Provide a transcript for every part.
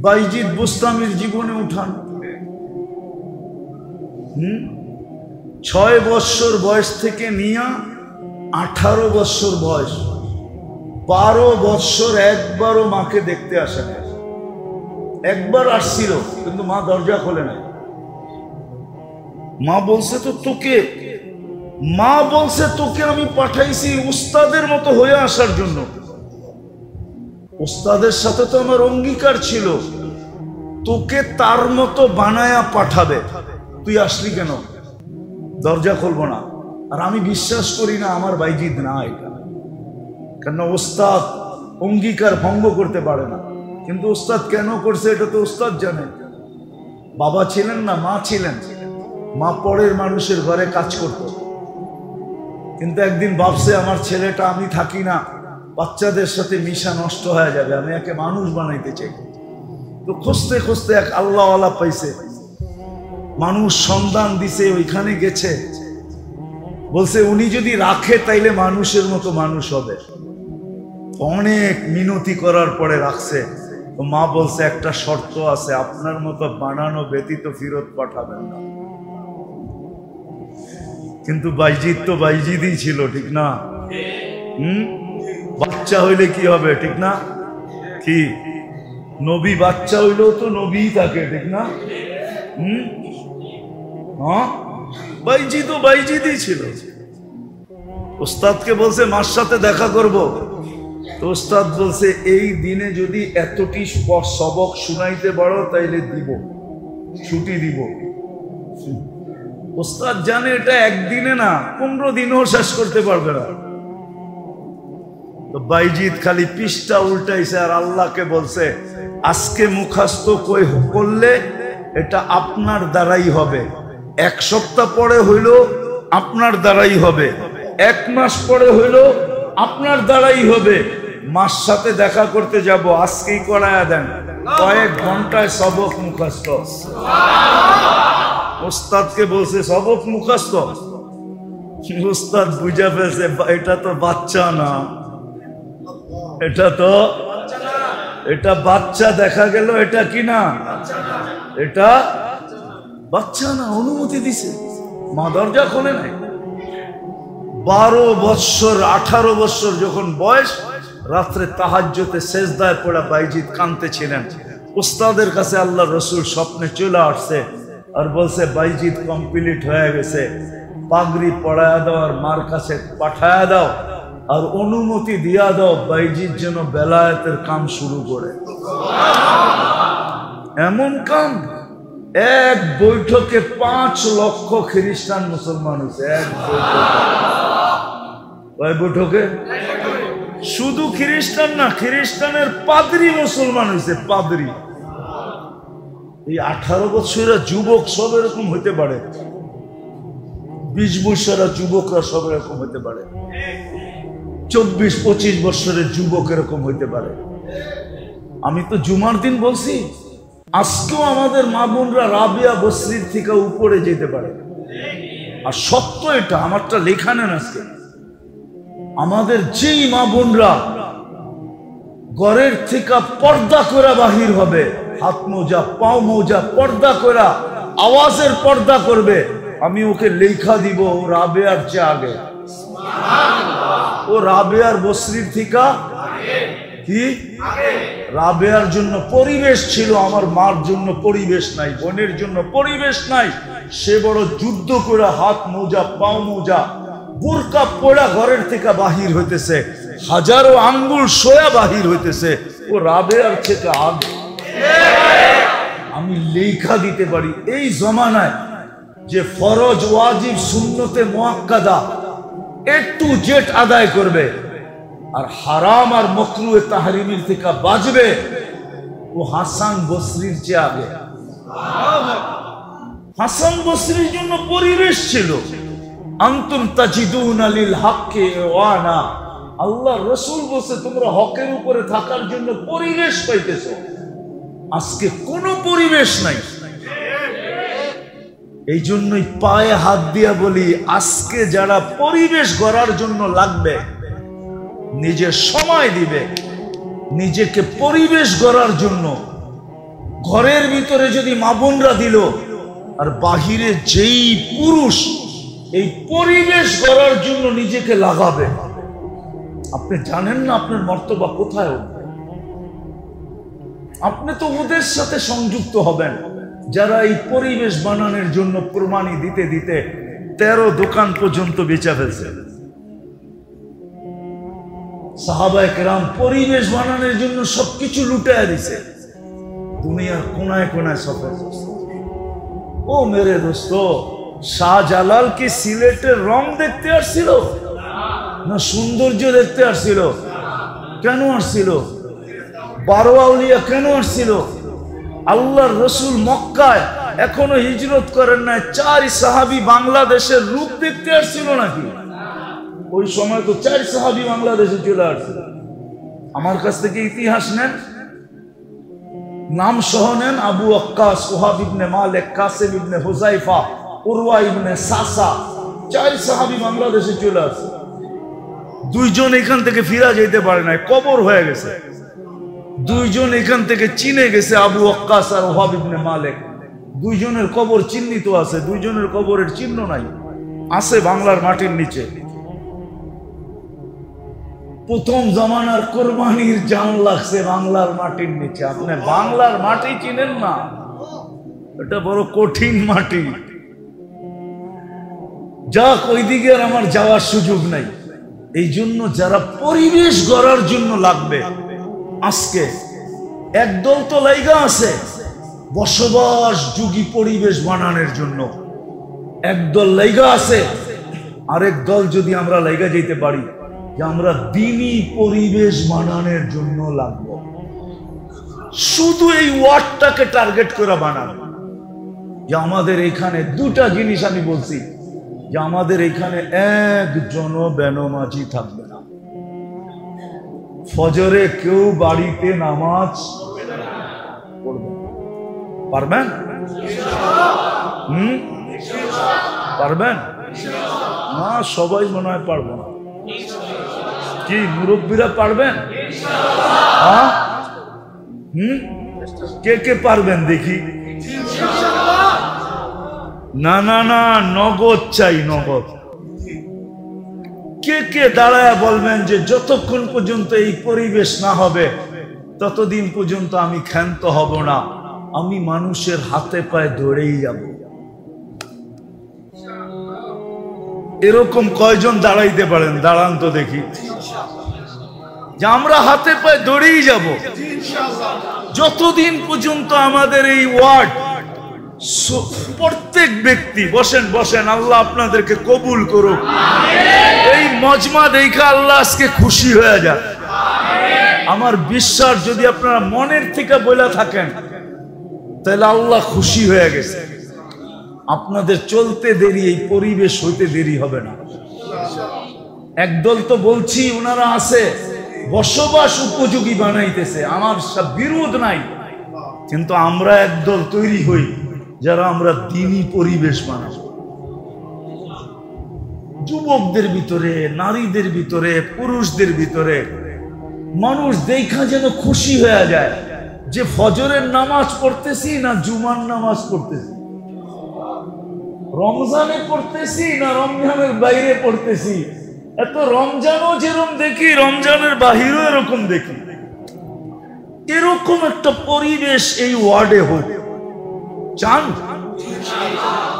বাইজিদ বুস্তামির জীবনে উঠান। 6 বৎসর বয়স থেকে নিয়ে 18 বৎসর বয়স, 12 বৎসর একবারও মাকে দেখতে আসে না। একবার আসছিল কিন্তু মা দরজা খোলে নাই। মা বলছে তোকে আমি পাঠাইছি উস্তাদের মতো হয়ে আসার জন্য। উস্তাদের সাথে তো আমার অঙ্গীকার ছিল তোকে তার মতো বানায়া পাঠাবে, তুই আসলি কেন? দরজা খুলবো না। আর আমি বিশ্বাস করি না আমার বাইজিদ না এটা, কেন ওস্তাদ অঙ্গীকার ভঙ্গ করতে পারে না। কিন্তু ওস্তাদ কেন করছে এটা তো ওস্তাদ জানে। বাবা ছিলেন না, মা ছিলেন। মা পরের মানুষের ঘরে কাজ করত, কিন্তু একদিন ভাবছে আমার ছেলেটা, আমি থাকি না, বাচ্চাদের সাথে মিশা নষ্ট হয়ে যাবে, আমি একে মানুষ বানাইতে চাই। তো খুঁজতে খুঁজতে এক আল্লাহওয়ালা পাইছে, মানুষ সন্ধান দিছে, ওইখানে গেছে, বলছে উনি যদি রাখে তাইলে মানুষের মতো মানুষ হবে। অনেক মিনতি করার পরে রাখছে। তো মা বলছে একটা শর্ত আছে, আপনার মতো বানানো ব্যতীত ফেরত পাঠাবেন না। কিন্তু বাইজিদ তো বাইজিদই ছিল, ঠিক না? বাচ্চা হইলে কি হবে, ঠিক না? কি নবী বাচ্চা হইলেও তো নবী থাকে, ঠিক না? বাইজিদও বাইজিদই ছিল। ওস্তাদকে বলছে মার সাথে দেখা করব। তো ওস্তাদ বলছে এই দিনে যদি এতটি সবক শুনাইতে পারো তাইলে দিব, ছুটি দিব। ওস্তাদ জানে এটা একদিনে না, 15 দিনও শেষ করতে পারবে না। তো বাইজিদ খালি পৃষ্ঠা উল্টাইছে আর আল্লাহকে বলছে আজকে মুখস্থ করলে এটা আপনার দ্বারাই হবে, 1 সপ্তাহ পরে হইল আপনার দ্বারাই হবে, 1 মাস পরে হইল আপনার দ্বারাই হবে। মার সাথে দেখা করতে যাব, আজকেই করায়া দেন, কয়েক ঘন্টায় সবক মুখস্থ। ওস্তাদকে বলছে সবক মুখস্থ। ওস্তাদ বুঝা ফেলছে এটা তো বাচ্চা না, এটা বাচ্চা দেখা গেল, এটা কি না, এটা বাচ্চা না। অনুমতি দিছে, মা দরজা খোলে নাই। 12 বৎসর 18 বৎসর যখন বয়স, রাত্রে তাহাজ্জুদে সেজদায় পড়া বাইজিদ কাঁদতেছিলেন। উস্তাদের কাছে আল্লাহ রসুল স্বপ্নে চলে আসছে আর বলছে বাইজিদ কমপ্লিট হয়ে গেছে, পাগড়ি পড়ায়া দাও আর মার কাছে পাঠায়া দাও আর অনুমতি দিয়া দাও বাইজিদ যেন বেলায়েতের কাম শুরু করে। এমন কাম, এক বৈঠকে 5 লক্ষ খ্রিস্টান মুসলমান হয়েছে। এক বৈঠকে শুধু খ্রিস্টান না, খ্রিস্টানের পাদ্রী মুসলমান হয়েছে, পাদ্রী। এই 18 বছরের যুবক সব এরকম হইতে পারে, 20 বছরের যুবকরা সব এরকম হইতে পারে, 24-25 বছরের যুবক এরকম হইতে পারে। আমি তো জুমার দিন বলছি, আজকেও আমাদের মা বোনরা রাবিয়া বসরির থেকে উপরে যেতে পারে। আর সত্য এটা, আমারটা লেখা নেন আজকে। আমাদের যেই মা বোনরা ঘরের থেকে পর্দা করে বাহির হবে, হাত মোজা পাও মোজা পর্দা করে আওয়াজের পর্দা করবে, আমি ওকে লেখা দিব ও রাবেয়ার চেয়ে আগে, ও রাবেয়ার বসরির থেকে কি রাবেয়ার জন্য পরিবেশ ছিল, আমার মার জন্য পরিবেশ নাই, বোনের জন্য পরিবেশ নাই। সে বড় যুদ্ধ করে হাত মোজা পাও মোজা বুরকা পড়া ঘরের থেকে বাহির হইতেছে, হাজারো আঙ্গুল সোয়া বাহির হইতেছে, ও রাবেয়ার থেকে আগে। আমি লেখা দিতে পারি এই জমানায় যে ফরজ ওয়াজিব সুন্নতে মুআক্কাদা A to Z আদায় করবে আর হারাম আর মাকরুহে তাহরিমের থেকে বাঁচবে, ও হাসান বসরির চেয়ে আগে। হাসান বসরির জন্য পরিবেশ ছিল, আনতুম তাজিদুনা লিল হক্কি ওয়ানা, আল্লাহ রাসূল বলছে তোমরা হকের উপরে থাকার জন্য পরিবেশ পাইতেছো। আজকে কোনো পরিবেশ নাই। এই জন্যই পায়ে হাত দিয়া বলি, আজকে যারা পরিবেশ গড়ার জন্য লাগবে, নিজের সময় দিবে নিজেকে পরিবেশ গড়ার জন্য, ঘরের ভিতরে যদি মা বোনরা দিল, আর বাহিরে যেই পুরুষ এই পরিবেশ গড়ার জন্য নিজেকে লাগাবে, আপনি জানেন না আপনার মর্তবা কোথায় উঠবে। আপনি তো ওদের সাথে সংযুক্ত হবেন যারা এই পরিবেশ বানানোর জন্য প্রমাণী দিতে দিতে 13 দোকান পর্যন্ত বেচা ফেলছে। সাহাবায়ে কেরাম পরিবেশ বানানোর জন্য সবকিছু লুটায়া দিছে, দুনিয়ার কোনায় কোনায় সফর করছে। ও মেরে দোস্ত, শাহজালাল কি সিলেটের রং দেখতে আসছিল না সৌন্দর্য দেখতে আসছিল? কেন আসছিল? 12 আউলিয়া কেন আসছিল? আল্লাহর রসুল মক্কায় এখনো হিজরত করেন নাই, 4 সাহাবী বাংলাদেশের রূপ দেখতে আসছিল নাকি? ওই সময় তো 4 সাহাবী বাংলাদেশে চলে আসছিল। আমার কাছ থেকে ইতিহাস নেন, নাম সহ নেন। আবু ওয়াক্কাস, ওহাব ইবনে মালিক, কাসিম ইবনে হুযায়ফা, উরওয়া ইবনে সাসা, 4 সাহাবী বাংলাদেশে চলে আসছে। 2 জন এখান থেকে ফিরা যেতে পারে নাই, কবর হয়ে গেছে। 2 জন এখান থেকে চিনে গেছে, আবু ওয়াক্কাস আর ওহাব ইবনে মালিক। 2 জনের কবর চিহ্নিত আছে, 2 জনের কবরের চিহ্ন নাই, আছে বাংলার মাটির নিচে। প্রথম জামানার কোরবানির জান লাগছে বাংলার মাটির নিচে। আপনি বাংলার মাটি চিনেন না, এটা বড় কঠিন মাটি। যাক, ওইদিকে আর আমার যাওয়ার সুযোগ নাই। এই জন্য যারা পরিবেশ গড়ার জন্য লাগবে, আজকে একদল তো লাইগা আছে বসবাস যুগী পরিবেশ বানানোর জন্য, একদল লাইগা আছে। আরেক দল যদি আমরা লাইগা যেতে পারি যে আমরা দ্বীনি পরিবেশ বানানোর জন্য লাগবো, শুধু এই ওয়ার্ডটাকে টার্গেট করে বানানো। যে আমাদের এখানে 2টা জিনিস আমি বলছি, যে আমাদের এখানে একজনও বেনমাজি থাকবে না। ফজরে কেউ বাড়িতে নামাজ পড়বে, পারবেন? পারবেন না? সবাই মনে হয় পারবো না। কি মুরব্বীরা পারবেন? হ্যাঁ, কে কে পারবেন দেখি? না না না, নগদ চাই, নগদ। কে কে দাঁড়ায় বলবেন যে যতক্ষণ পর্যন্ত এই পরিবেশ না হবে ততদিন পর্যন্ত আমি ক্ষান্ত হব না, আমি মানুষের হাতে পায়ে ধরেই যাব। এরকম কয়জন দাঁড়াইতে পারেন? দাঁড়ান তো দেখি। যে আমরা হাতে পায়ে ধরেই যাব যতদিন পর্যন্ত আমাদের এই ওয়ার্ড, প্রত্যেক ব্যক্তি, বসেন বসেন, আল্লাহ আপনাদেরকে কবুল করুক। এই মজমা দেখে আল্লাহ আজকে খুশি হয়ে যাক। আমার বিশ্বাস যদি আপনারা মনের থেকে বলে থাকেন তাহলে আল্লাহ খুশি হয়ে গেছে। আপনাদের চলতে দেরি, এই পরিবেশ হইতে দেরি হবে না। একদল তো বলছি ওনারা আছে বসবাস উপযোগী বানাইতেছে, আমার বিরোধ নাই, কিন্তু আমরা একদল তৈরি হই যারা আমরা দ্বীনি পরিবেশ বানাবো। যুবকদের ভিতরে, নারীদের ভিতরে, পুরুষদের ভিতরে মানুষ দেখা যেন খুশি হয়ে যায় যে ফজরের নামাজ পড়তেছি না জুমার নামাজ পড়তেছি, রমজানে পড়তেছি না রমজানের বাইরে পড়তেছি। এত রমজানও যেরকম দেখি, রমজানের বাহিরও এরকম দেখি। এরকম একটা পরিবেশ এই ওয়ার্ডে হোক, চান?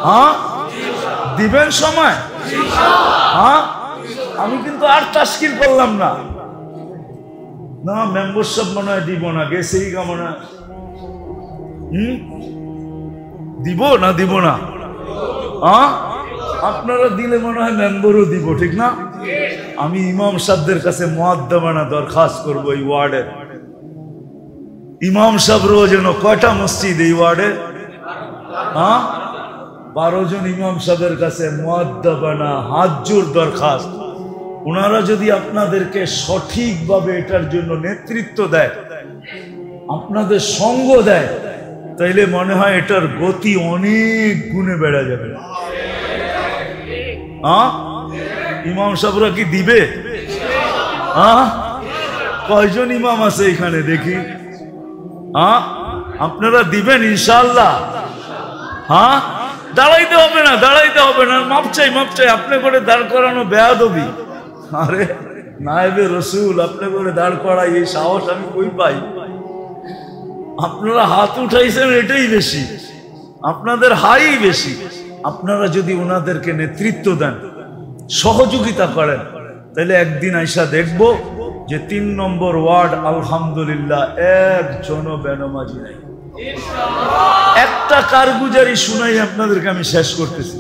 হ্যাঁ, দিবেন সময়? হ্যাঁ, আমি কিন্তু আর তাশকিল করলাম না। না, মেম্বারশিপ মনে হয় দিব না, গেছেই কেমন দিব না, দিব না। হ্যাঁ, আপনারা দিলে মনে হয় মেম্বারও দিব, ঠিক না? আমি ইমাম সাহেবদের কাছে মুআদ্দাবানা দরখাস্ত করবো এই ওয়ার্ডের। ইমাম সাহেবরাও যেন কয়টা মসজিদ এই ওয়ার্ডে? হ্যাঁ, 12 জন ইমাম সাহেবের কাছে মুআদ্দাবানা হাত জোর দরখাস্ত। ওনারা যদি আপনাদেরকে সঠিকভাবে এটার জন্য নেতৃত্ব দেয়, আপনাদের সঙ্গ দেয়, তাইলে মনে হয় এটার গতি অনেক গুণে বেড়ে যাবে। হ্যাঁ, ইমাম সাহেবরা কি দিবে? হ্যাঁ, কয়জন ইমাম আছে এখানে দেখি? হ্যাঁ, আপনারা দিবেন ইনশাআল্লাহ? হ্যাঁ, দাঁড়াইতে হবে না, দাঁড়াইতে হবে না, মাপ চাই, মাপ চাই। আপনি করে দাঁড় করানো বেয়াদবি। আরে নায়েবে রসুল আপনি করে দাঁড় করাই, এই সাহস আমি কই পাই? আপনারা হাত উঠাইছেন এটাই বেশি, আপনাদের হাই বেশি। আপনারা যদি ওনাদেরকে নেতৃত্ব দেন, সহযোগিতা করেন, তাহলে একদিন আইসা দেখব যে 3 নম্বর ওয়ার্ড আলহামদুলিল্লাহ একজনও বেনামাজি নাই। একটা কারগুজারি শুনাই আপনাদেরকে আমি শেষ করতেছি।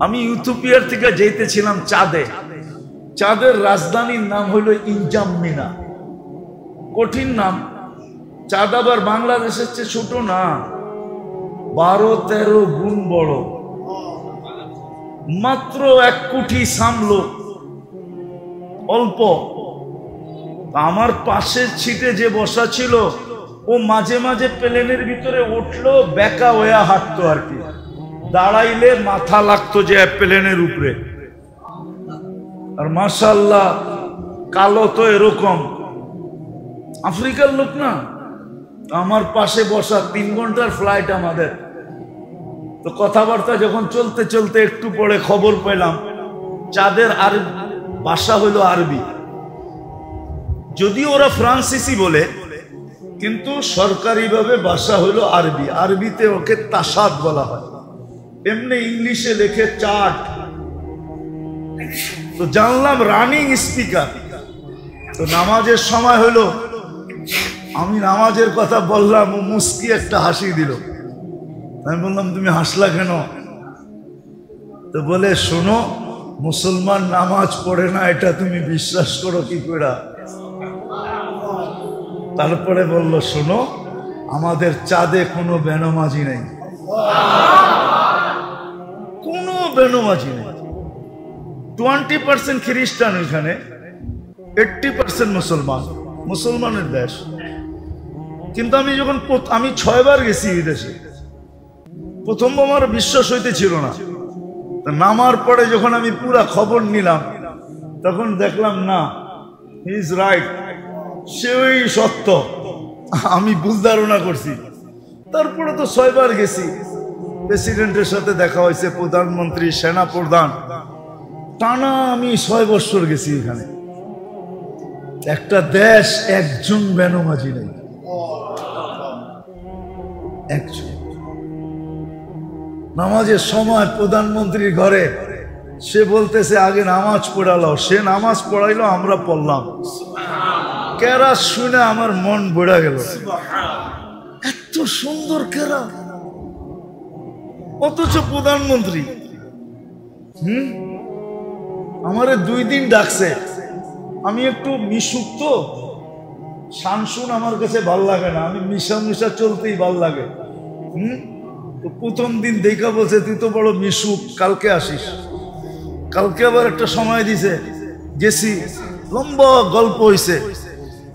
আমি ইথিওপিয়ার থেকে যেতেছিলাম চাঁদে। চাঁদের রাজধানীর নাম হইল ইনজাম্মিনা। কঠিন নাম। চাঁদ আবার বাংলাদেশের চেয়ে ছোট না, 12-13 গুণ বড়। মাত্র 1 কোটি সামলো, অল্প। আমার পাশের সিটে যে বসা ছিল, ও মাঝে মাঝে প্লেনের ভিতরে উঠলো, বেকা হয়ে হাঁটতো আর কি। দাঁড়াইলে মাথা লাগতো যে প্লেনের উপরে। আর মাশাআল্লাহ কালো তো এরকম, আফ্রিকার লোক না। আমার পাশে বসা, 3 ঘন্টার ফ্লাইট আমাদের। তো কথাবার্তা যখন চলতে চলতে একটু পরে খবর পেলাম চাঁদের আর ভাষা হলো আরবি। যদিও ওরা ফ্রান্সিসি বলে, কিন্তু সরকারিভাবে ভাষা হলো আরবি। আরবিতে ওকে তাসাদ বলা হয়, এমনি ইংলিশে লেখে চার্ট। তো জানলাম রানিং স্পিকার। তো নামাজের সময় হলো, আমি নামাজের কথা বললাম, ও মুস্কি একটা হাসি দিল। আমি বললাম তুমি হাসলা কেন? তো বলে শোনো, মুসলমান নামাজ পড়ে না এটা তুমি বিশ্বাস করো কি করে? তারপরে বলল শোনো, আমাদের চাঁদে কোনো বেনামাজি নেই, কোনো বেনামাজি নেই। 20% খ্রিস্টান ওইখানে, 80% মুসলমান, মুসলমানের দেশ। কিন্তু আমি 6 বার গেছি বিদেশে। প্রথম আমার বিশ্বাস হইতেছিল না। নামার পরে যখন আমি পুরা খবর নিলাম, তখন দেখলাম না, হি ইজ রাইট, সেই সত্য। আমি ভুল ধারণা করছি। তারপরে তো 6 বার গেছি। প্রেসিডেন্টের সাথে দেখা হয়েছে, প্রধানমন্ত্রী, সেনা প্রধান, টানা আমি 6 বছর গেছি এখানে। একটা দেশ একজন বেনামাজি নেই, একজন। নামাজের সময় প্রধানমন্ত্রীর ঘরে সে বলতেছে আগে নামাজ পড়ালো। সে নামাজ পড়াইলো, আমরা পড়লাম। কেরাত শুনে আমার মন বেড়ে গেল। এত সুন্দর কেরাত, অথচ প্রধানমন্ত্রী। আমারে 2 দিন ডাকছে। আমি একটু মিশুক, তো শানসুন আমার কাছে ভাল লাগে না, আমি মিশা মিশা চলতেই ভাল লাগে। তো প্রথম দিন দেখা বলছে তুই তো বড় মিশুক, কালকে আসিস। কালকে আবার একটা সময় দিছে, গেছি, লম্বা গল্প হইছে।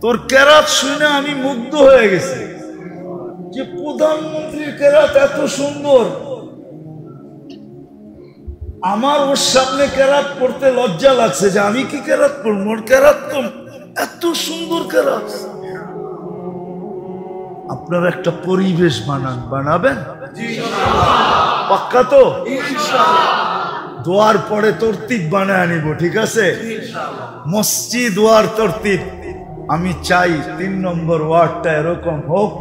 তোর কেরাত শুনে আমি মুগ্ধ হয়ে গেছি যে প্রধানমন্ত্রীর কেরাত এত সুন্দর। আমার ওর সামনে কেরাত পড়তে লজ্জা লাগছে যে আমি কি কেরাত পড়ব, ওর কেরাত তো এত সুন্দর কেরাত। আপনারা একটা পরিবেশ বানাবেন পাক্কা তো? দোয়ার পরে তরতিব বানায় আনিব, ঠিক আছে? মসজিদ ওয়ার তরতিব। আমি চাই 3 নম্বর ওয়ার্ডটা এরকম হোক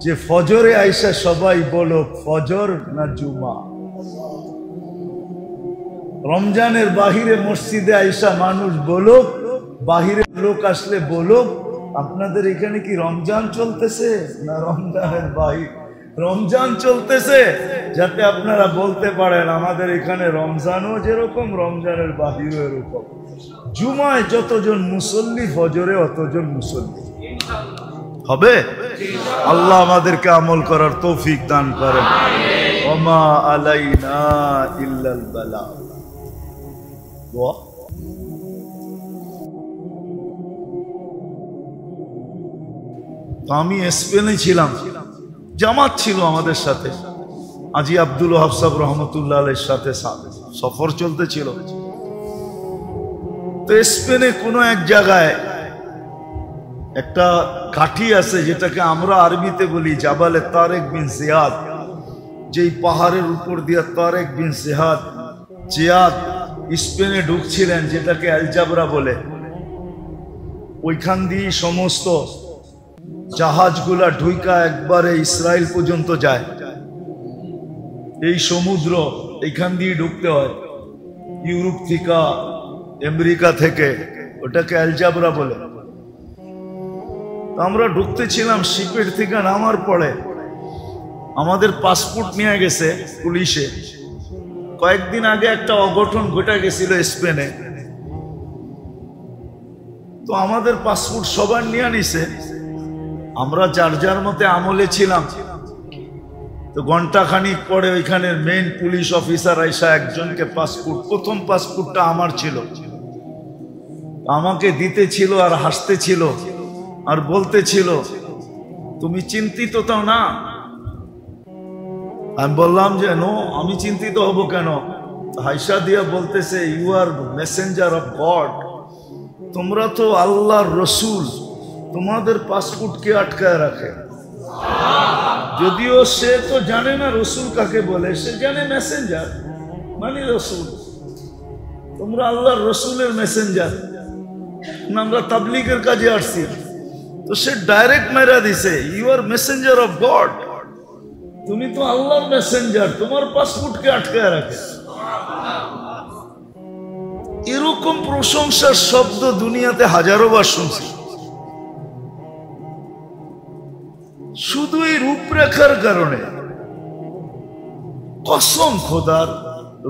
যে ফজরে আইসা সবাই বলো ফজর না জুমা। রমজানের বাহিরে মসজিদে আইসা মানুষ বলুক, বাহিরের লোক আসলে বলুক আপনাদের এখানে কি রমজান চলতেছে না রমজানের বাহির? রমজান চলতেছে, যাতে আপনারা বলতে পারেন আমাদের এখানে রমজানও যেরকম, রমজানের বাহিরও এরকম। জুমায় যতজন মুসল্লি, ফজরে অতজন মুসল্লি হবে। আল্লাহ আমাদেরকে আমল করার তৌফিক দান করেন। ওমা আলাইনা ইল্লাল বালাগ। আমি স্পেনে ছিলাম, জামাত ছিল আমাদের সাথে, আজি আব্দুল ওয়াহাব সাহেব রহমতুল্লাহ আলাইহির সাথে সফর চলতেছিল। তো স্পেনে কোনো এক জায়গায় একটা কাঠি আছে যেটাকে আমরা আরবিতে বলি জাবালে তারেক বিন জিয়াদ, যেই পাহাড়ের উপর দিয়ে তারেক বিন জিয়াদ স্পেনে ঢুকছিলেন, যেটাকে আলজাবরা বলে, ওইখান দিয়ে সমস্ত জাহাজগুলা ঢুইকা একবারে ইসরায়েল পর্যন্ত যায়। এই সমুদ্র এইখান দিয়ে ঢুকতে হয়, ইউরোপ থেকে, আমেরিকা থেকে, ওটাকে আলজাবরা বলে। আমরা ঢুকতেছিলাম, শিপের থেকে নামার পরে আমাদের পাসপোর্ট নিয়ে গেছে পুলিশে। কয়েকদিন আগে একটা অঘটন ঘটে গেছিল স্পেনে, তো আমাদের পাসপোর্ট সবার নিয়ে নিছে। আমরা যার যার মতে আমলে ছিলাম। তো ঘন্টা খানিক পরে ওইখানের মেইন পুলিশ অফিসার আইসা একজনকে পাসপোর্ট, প্রথম পাসপোর্টটা আমার ছিল, আমাকে দিতে ছিল আর হাসতে ছিল আর বলতে ছিল, তুমি চিন্তিত তো না? আমি বললাম যে নো, আমি চিন্তিত হব কেন? হাইসা দিয়া বলতেছে, you are messenger of God, তোমরা তো আল্লাহর রসুল, তোমাদের পাসপোর্ট কে আটকায় রাখে? যদিও সে তো জানে না রসুল কাকে বলে, সে জানে মেসেঞ্জার মানে রসুল। তোমরা আল্লাহর রসুলের মেসেঞ্জার, আমরা তাবলীগের কাজে আসছি। তো সে ডাইরেক্ট মেরা দিছে, you are messenger of God, তুমি তো আল্লাহর মেসেঞ্জার, তোমার পাসপোর্ট কে আটকায় রাখে? এরকম প্রশংসার শব্দ দুনিয়াতে হাজারো বার শুনছি। শুধু এই রূপরেখার কারণে, কসম খোদার,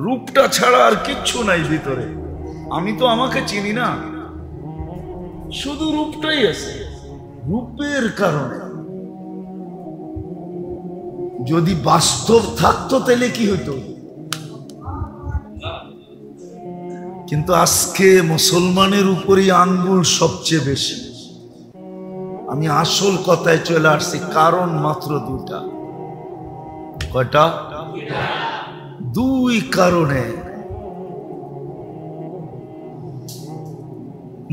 রূপটা ছাড়া আর কিচ্ছু নাই ভিতরে। আমি তো আমাকে চিনি না, শুধু রূপটাই আছে। রূপের কারণে যদি বাস্তব থাকতো তাহলে কি হতো? কিন্তু আজকে মুসলমানের উপরই আঙ্গুল সবচেয়ে বেশি। আমি আসল কথায় চলে আসছি, কারণ মাত্র দুটা। কয়টা? দুই কারণে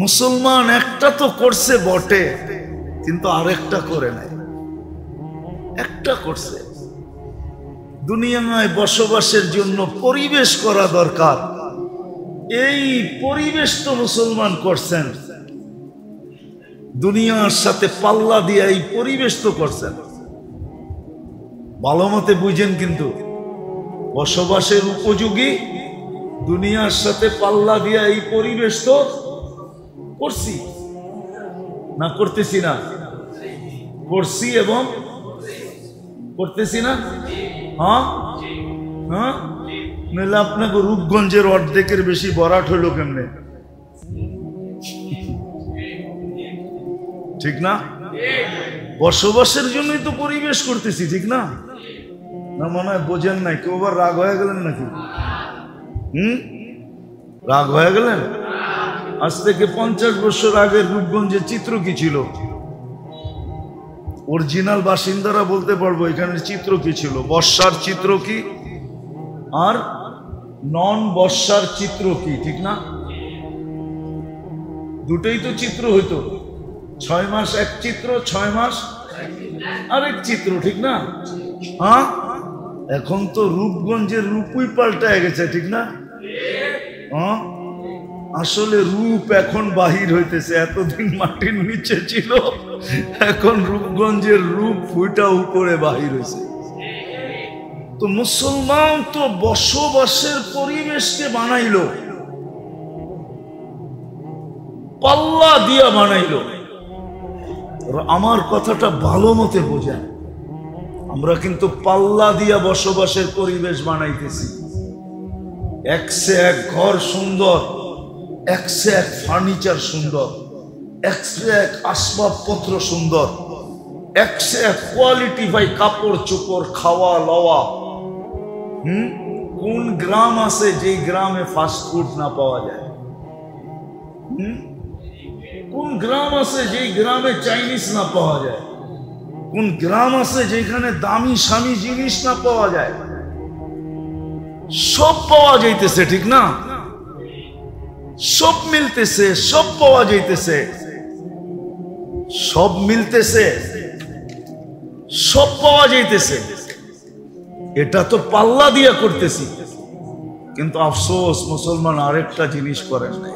মুসলমান একটা তো করছে বটে, কিন্তু আরেকটা করে নাই। একটা করছে, দুনিয়ায় বসবাসের জন্য পরিবেশ করা দরকার, এই পরিবেশ তো মুসলমান করছেন। দুনিয়ার সাথে পাল্লা দিয়ে এই পরিবেশ তো করছেন। ভালো মতে বুঝেন, কিন্তু বসবাসের উপযোগী দুনিয়ার সাথে পাল্লা দিয়ে এই পরিবেশ তো করছি না? করতেছি না? করছি এবং করতেছি না? হ্যাঁ হ্যাঁ, নাহলে আপনাকে রূপগঞ্জের অর্ধেকের বেশি বরাট হলো কেমনে? ঠিক না? বসবাসের জন্যই তো পরিবেশ করতেছি, ঠিক না? না মনে হয় বোঝেন নাই? কেউ আবার রাগ হয়ে গেলেন নাকি? রাগ হয়ে গেলেন? আজ থেকে 50 বছর আগের রূপগঞ্জের চিত্র কি ছিল? অরিজিনাল বাসিন্দারা বলতে পারবো এখানের চিত্র কি ছিল। বর্ষার চিত্র কি আর নন বর্ষার চিত্র কি, ঠিক না? দুটোই তো চিত্র হইতো। 6 মাস এক চিত্র, 6 মাস আরেক চিত্র, ঠিক না? হ্যাঁ, এখন তো রূপগঞ্জের রূপই পাল্টায় গেছে, ঠিক না? হ্যাঁ, আসলে রূপ এখন বাহির হইতেছে। এতদিন মাটির নিচে ছিল, এখন রূপগঞ্জের রূপ ফুটা উপরে বাহির হয়েছে। তো মুসলমান তো বসবাসের পরিবেশকে বানাইলো, পাল্লা দিয়া বানাইলো। আমার কথাটা ভালো মতে বোঝেন, আমরা কিন্তু পাল্লা দিয়া বসবাসের পরিবেশ বানাইতেছি। একসে এক ঘর সুন্দর, একসে এক ফার্নিচার সুন্দর, একসে এক আসবাবপত্র সুন্দর, একসে এক কোয়ালিটি ভাই কাপড় চোপড়, খাওয়া লওয়া। কোন গ্রাম আছে যে গ্রামে ফাস্ট ফুড না পাওয়া যায়? কোন গ্রাম আছে যে গ্রামে চাইনিজ না পাওয়া যায়? কোন গ্রাম আছে যেখানে দামি স্বামী জিনিস না পাওয়া যায়? সব পাওয়া যাইতেছে, ঠিক না? সব মিলতেছে, সব পাওয়া যাইতেছে। সব মিলতেছে, সব পাওয়া যাইতেছে, এটা তো পাল্লা দিয়া করতেছি। কিন্তু আফসোস মুসলমান আরেকটা জিনিস করেন নাই।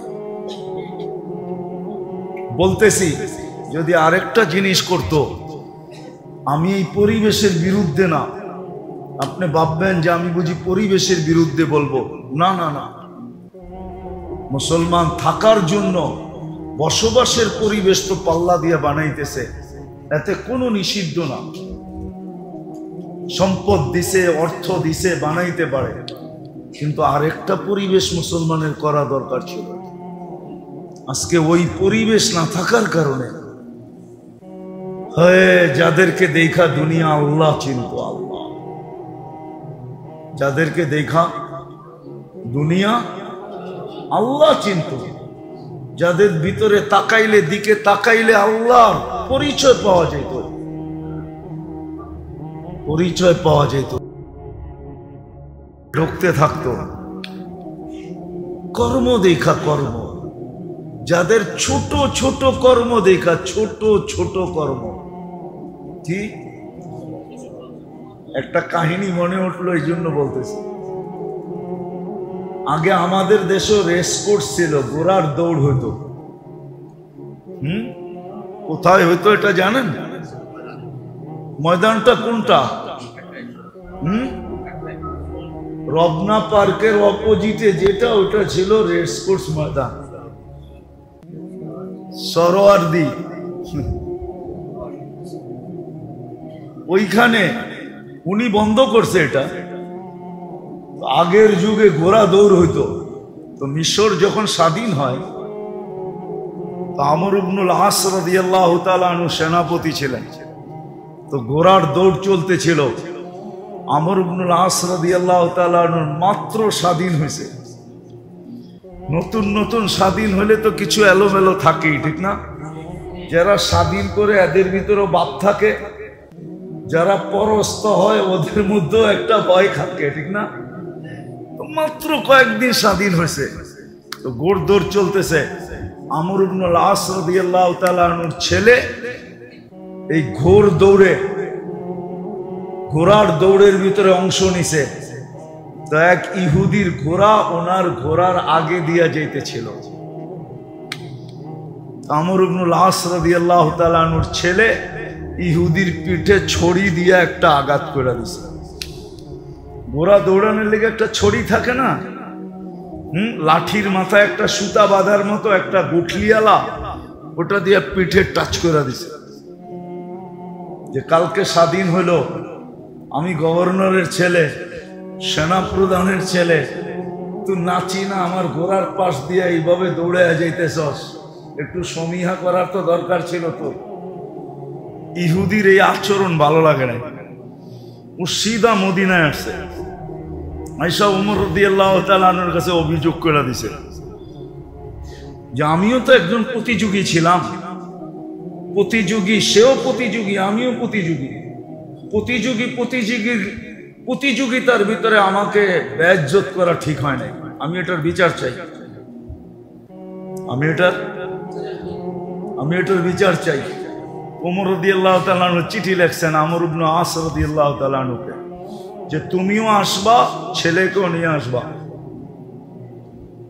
বলতেছি যদি আরেকটা জিনিস করত, আমি এই পরিবেশের বিরুদ্ধে না, আপনি ভাববেন যে আমি বুঝি পরিবেশের বিরুদ্ধে বলবো, না না না, মুসলমান থাকার জন্য বসবাসের পরিবেশ তো পাল্লা দিয়ে বানাইতেছে, এতে কোনো নিষিদ্ধ না। সম্পদ দিছে, অর্থ দিছে, বানাইতে পারে, কিন্তু আরেকটা পরিবেশ মুসলমানের করা দরকার ছিল। আজকে ওই পরিবেশ না থাকার কারণে যাদেরকে দেখা দুনিয়া আল্লাহ চিনত, আল্লাহ যাদেরকে দেখা দুনিয়া আল্লাহ চিনত, যাদের ভিতরে তাকাইলে, দিকে তাকাইলে আল্লাহর পরিচয় পাওয়া যেত, পরিচয় পাওয়া যেত, ঢুকতে থাকতো। কর্ম দেখা, কর্ম, যাদের ছোট ছোট কর্ম দেখা, ছোট ছোট কর্ম। ঠিক একটা কাহিনী মনে উঠলো, এই জন্য বলতেছি। আগে আমাদের দেশে রেসকোর্স ছিল, ঘোড়ার দৌড় হইতো। কোথায় হইতো এটা জানেন? ময়দানটা কোনটা? রবনা পার্কের অপোজিটে যেটা, ওটা ছিল রেসকোর্স ময়দান, সরোয়ার্দি। ওইখানে উনি বন্ধ করছে এটা। আগের যুগে ঘোড়া দৌড় হইতো। তো মিশর যখন স্বাধীন হয়, আমর ইবনুল আস রাদিয়াল্লাহু তাআলা আনহু সেনাপতি ছিলেন। তো ঘোড়ার দৌড় চলতেছিল। আমর ইবনুল আস রাদিয়াল্লাহু তাআলা আনহু মাত্র স্বাধীন হয়েছে। নতুন নতুন স্বাধীন হলে তো কিছু এলোমেলো থাকেই, ঠিক না? যারা স্বাধীন করে এদের ভিতরেও বাপ থাকে, যারা পরস্ত হয় ওদের মধ্যেও একটা ভয় থাকে, ঠিক না? তো মাত্র কয়েকদিন স্বাধীন হয়েছে, তো ঘোড় দৌড় চলতেছে। আমর ইবনুল আস রাদিয়াল্লাহু তাআলা আনহুর ছেলে এই ঘোড়ার দৌড়ের ভিতরে অংশ নিছে। তো এক ইহুদির ঘোড়া ওনার ঘোড়ার আগে দিয়া যাইতেছিল। আমর ইবনুল আস রাদিয়াল্লাহু তাআলা আনহুর ছেলে ইহুদির পিঠে ছড়ি দিয়া একটা আঘাত করে দিছে। ঘোড়া দৌড়ানোর লেগে একটা ছড়ি থাকে না, লাঠির মাথায় একটা সুতা বাঁধার মতো একটা গুঠলিয়ালা, ওটা দিয়ে পিঠে টাচ করে দিছে। যে কালকে স্বাধীন হলো, আমি গভর্নরের ছেলে, সেনা প্রধানের ছেলে, তুই নাচি না আমার ঘোড়ার পাশ দিয়ে এইভাবে দৌড়ে যাইতেছস, একটু সমীহা করার তো দরকার ছিল। তো ইহুদির এই আচরণ ভালো লাগে না। ও সিধা মদিনায় আসছে, আয়েশা ওমর রাদিয়াল্লাহু তাআলা আনহুর কাছে অভিযোগ করে দিছে যে আমিও তো একজন প্রতিযোগী ছিলাম, প্রতিযোগী, সেও প্রতিযোগী, আমিও প্রতিযোগী, প্রতিযোগিতার ভিতরে আমাকে বেইজ্জত করা ঠিক হয় নাই। আমি এটার বিচার চাই, আমি এটার বিচার চাই। ওমর রাদিয়াল্লাহু তাআলা আনহু চিঠি লিখছেন আমর ইবনে আস রাদিয়াল্লাহু তাআলা আনহুকে, যে তুমিও আসবা, ছেলেকেও নিয়ে আসবা।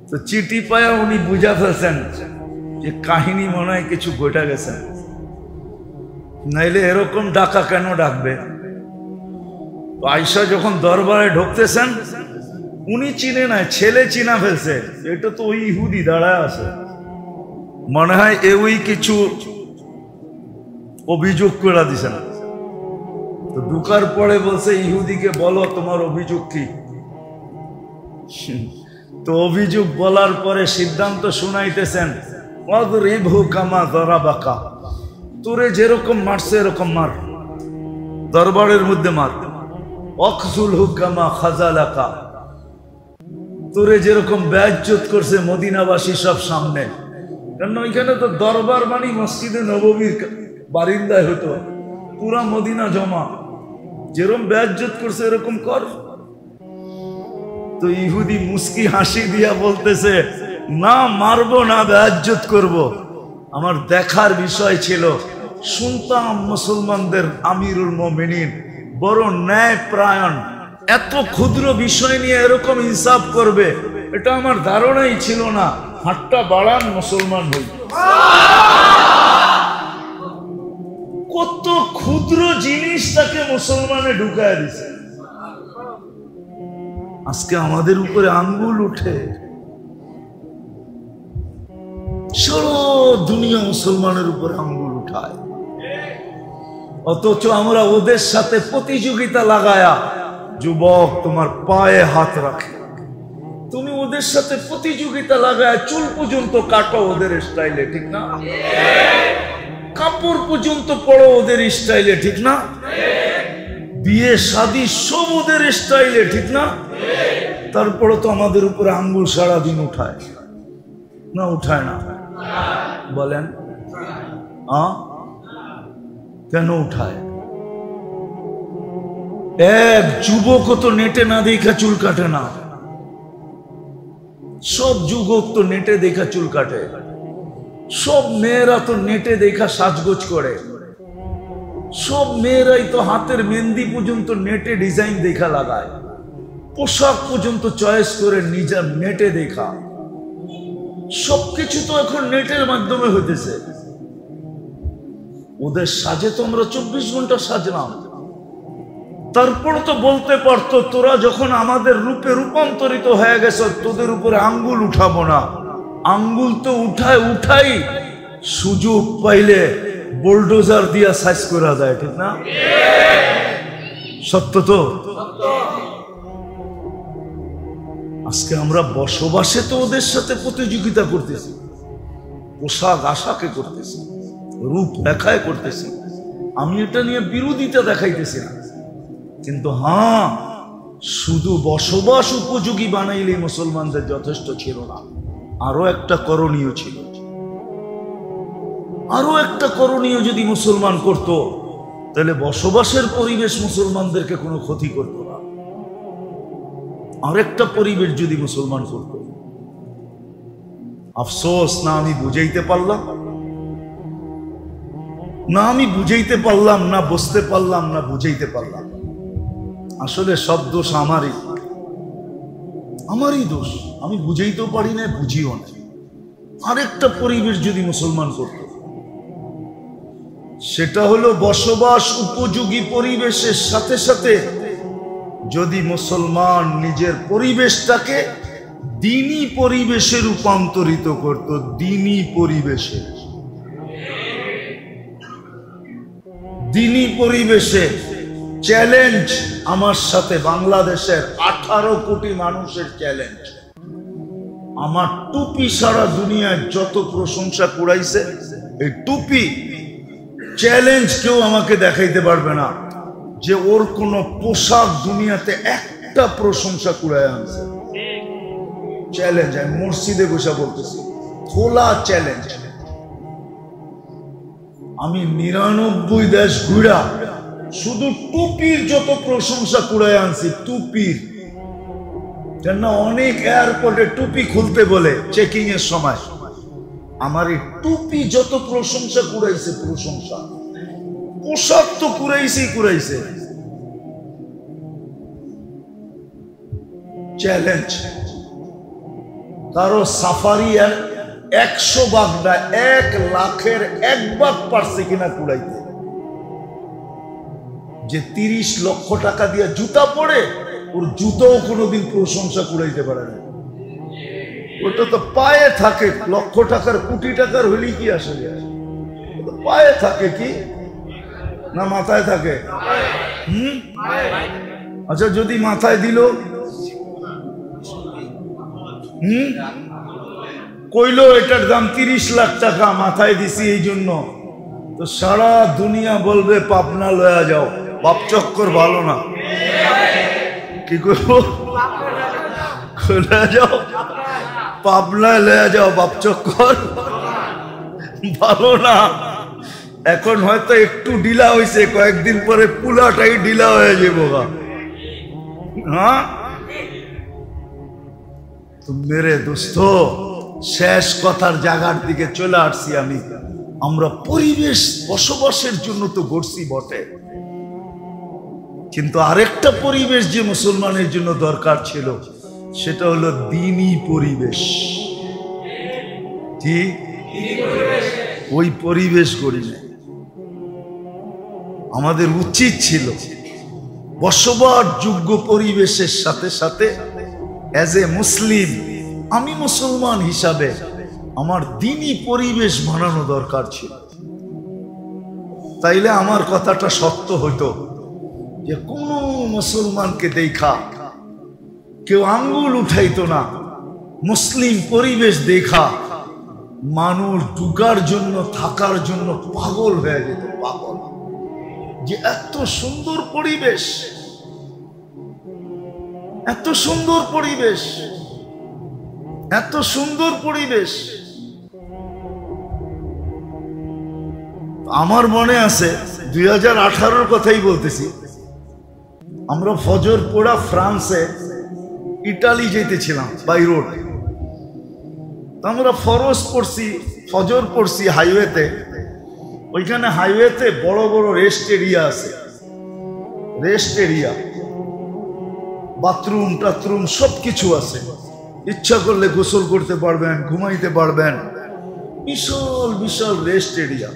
তো চিঠি পায়া উনি বুঝা ফেলছেন যে কাহিনী মনে হয় কিছু ঘটে গেছে, নাইলে এরকম ডাকা কেন ডাকবে। আয়েশা যখন দরবারে ঢুকতেছেন, উনি চিনে নাই, ছেলে চিনা ফেলছে, এটা তো ওই ইহুদি দাঁড়ায় আছে, মনে হয় ওই কিছু অভিযোগ করে দিছেন। তো ঢুকার পরে বলছে ইহুদিকে, বলো তোমার অভিযোগ কি। তো অভিযোগ বলার পরে সিদ্ধান্ত শুনাইতেছেন, ওয়াদরিবহু কামা যারাবাকা, তোরে যেরকম মারছে এরকম মার, দরবারের মধ্যে মার। ওয়াকজুলহু কামা খাযালাকা, তোরে যেরকম বেইজ্জত করছে মদিনাবাসী সব সামনে, কারণ ওইখানে তো দরবার মানে মসজিদে নববীর বারিন্দায় হতো, পুরা মদিনা জমা, যেরকম বেইজ্জত করছে এরকম কর। তো ইহুদি মুস্কি হাসি দিয়া বলতেছে, না মারবো না, বেইজ্জত করব। আমার দেখার বিষয় ছিল, শুনতাম মুসলমানদের আমিরুল মুমিনিন বড় ন্যায় প্রায়ণ, এত ক্ষুদ্র বিষয় নিয়ে এরকম ইনসাফ করবে এটা আমার ধারণাই ছিল না। হাতটা বাড়ান, মুসলমান হই। কত ক্ষুদ্র জিনিস তাকে মুসলমানে ঢুকায় দিছে। আজকে আমাদের উপরে আঙ্গুল উঠে, সারা দুনিয়া মুসলমানের উপরে আঙ্গুল উঠায়, অথচ আমরা ওদের সাথে প্রতিযোগিতা লাগায়া, যুবক তোমার পায়ে হাত রাখে, তুমি ওদের সাথে প্রতিযোগিতা লাগায় চুল পর্যন্ত কাটো ওদের স্টাইলে, ঠিক না? কাপড় পর্যন্ত পড়ো ওদের স্টাইলে, ঠিক না? বিয়ে শাদী সব ওদের স্টাইলে, ঠিক না? তারপরে তো আমাদের উপরে আঙ্গুল সারাদিন উঠায় না, উঠায় না? বলেন কেন উঠায়? এক যুবক তো নেটে না দেখা চুল কাটে না, সব যুবক তো নেটে দেখা চুল কাটে, সব মেয়েরা তো নেটে দেখা সাজগোজ করে, সব মেয়েরাই তো হাতের মেহেন্দি পর্যন্ত নেটে ডিজাইন দেখা লাগায়, পোশাক পর্যন্ত চয়েস করে নিজের নেটে দেখা, সবকিছু তো এখন নেটের মাধ্যমে হইতেছে। ওদের সাজে তো আমরা 24 ঘন্টা সাজলাম, তারপর তো বলতে পারতো তোরা যখন আমাদের রূপে রূপান্তরিত হয়ে গেছে তোদের উপরে আঙ্গুল উঠাবো না। আঙ্গুল তো উঠাই সুযোগ পাইলে বুলডোজার দিয়া সাইজ করা যায়, ঠিক না? সত্য তো। আজকে আমরা বসবাসে তো ওদের সাথে প্রতিযোগিতা করতেছি, পোশাক আশাকে করতেছি, রূপ দেখায় করতেছি। আমি এটা নিয়ে বিরোধিতা দেখাইতেছি না, কিন্তু হ্যাঁ, শুধু বসবাস উপযোগী বানাইলেই মুসলমানদের যথেষ্ট ছিল না, আরো একটা করণীয় ছিল। আরো একটা করণীয় যদি মুসলমান করত, তাহলে বসবাসের পরিবেশ মুসলমানদেরকে কোনো ক্ষতি করত না। আরেকটা পরিবেশ যদি মুসলমান করত, আফসোস না আমি বুঝাইতে পারলাম না, আমি বুঝাইতে পারলাম না, বুঝতে পারলাম না, বুঝাইতে পারলাম। আসলে সব দোষ আমারই দোষ। আমি বুঝাইতেও পারি না, বুঝিও না। আরেকটা পরিবেশ যদি মুসলমান করত, সেটা হলো বসবাস উপযোগী পরিবেশের সাথে সাথে যদি মুসলমান নিজের পরিবেশটাকে দ্বীনি পরিবেশে রূপান্তরিত করত। দ্বীনি পরিবেশে, দ্বীনি পরিবেশে চ্যালেঞ্জ আমার সাথে বাংলাদেশের 18 কোটি মানুষের চ্যালেঞ্জ। আমার টুপি সারা দুনিয়ায় যত প্রশংসা কুড়াইছে, এই টুপি চ্যালেঞ্জ কেউ আমাকে দেখাইতে পারবে না যে ওর কোন পোশাক দুনিয়াতে একটা প্রশংসা কুড়ায় আনছে। চ্যালেঞ্জ, আমি মসজিদে বসে বলতেছি, খোলা চ্যালেঞ্জ। আমি 99 দেশ ঘুরা শুধু টুপির যত প্রশংসা কুড়ায় আনছি, টুপির। কেন অনেক এয়ারপোর্টে টুপি খুলতে বলে চেকিং এর সময়, আমার এই টুপি যত প্রশংসা কুড়াইছে, প্রশংসা। পোশাক তো কুড়াইছে। চ্যালেঞ্জ কারো সাফারি 100 ভাগ না 1 লাখের 1 ভাগ পারছে কিনা কুড়াইতে। যে 30 লক্ষ টাকা দিয়ে জুতা পরে, ওর জুতাও কোনোদিন প্রশংসা কুড়াইতে পারে না। ওটা তো পায়ে থাকে, লক্ষ টাকার কোটি টাকার হইলে কি আসলে পায়ে থাকে কি না মাথায় থাকে? আচ্ছা, যদি মাথায় দিল, কইলো এটার দাম 30 লাখ টাকা, মাথায় দিছি এই জন্য, তো সারা দুনিয়া বলবে পাবনা লয়া যাও, বাপ চক্কর ভালো না। কি করবো? লয়া যাও পাবনায়, লয়া যাও, বাপ চক্কর ভালো না। এখন হয়তো একটু ঢিলা হয়েছে, কয়েকদিন পরে পুলাটাই ঢিলা হয়ে যাবো। হ্যাঁ, তো মেরে দোস্ত, শেষ কথার জায়গার দিকে চলে আসছি আমি। আমরা পরিবেশ বসবাসের জন্য তো গড়ছি বটে, কিন্তু আরেকটা পরিবেশ যে মুসলমানের জন্য দরকার ছিল সেটা হলো দ্বীনি পরিবেশ। কি ওই পরিবেশ গড়ি না। আমাদের উচিত ছিল বসবাস যোগ্য পরিবেশের সাথে সাথে অ্যাজ এ মুসলিম, আমি মুসলমান হিসাবে আমার দ্বীনি পরিবেশ বানানো দরকার ছিল। তাইলে আমার কথাটা সত্য হইতো যে কোনো মুসলমানকে দেখা কেউ আঙ্গুল উঠাইতো না। মুসলিম পরিবেশ দেখা মানুষ ঢুকার জন্য, থাকার জন্য পাগল হয়ে যেত। পাগল যে এত সুন্দর পরিবেশ, এত সুন্দর পরিবেশ, এত সুন্দর পরিবেশ। আমার মনে আছে 2018-র কথাই বলতেছি, আমরা ফজর পড়া ফ্রান্সে ইটালি যেতেছিলাম বাই রোড। আমরা ফরজ পড়ছি, ফজর পড়ছি হাইওয়েতে। ওইখানে হাইওয়েতে বড় বড় রেস্ট এরিয়া আছে, রেস্ট এরিয়া, বাথরুম টাথরুম সব কিছু আছে। ইচ্ছা করলে গোসল করতে পারবেন, ঘুমাইতে পারবেন, বিশাল বিশাল রেস্ট এরিয়া।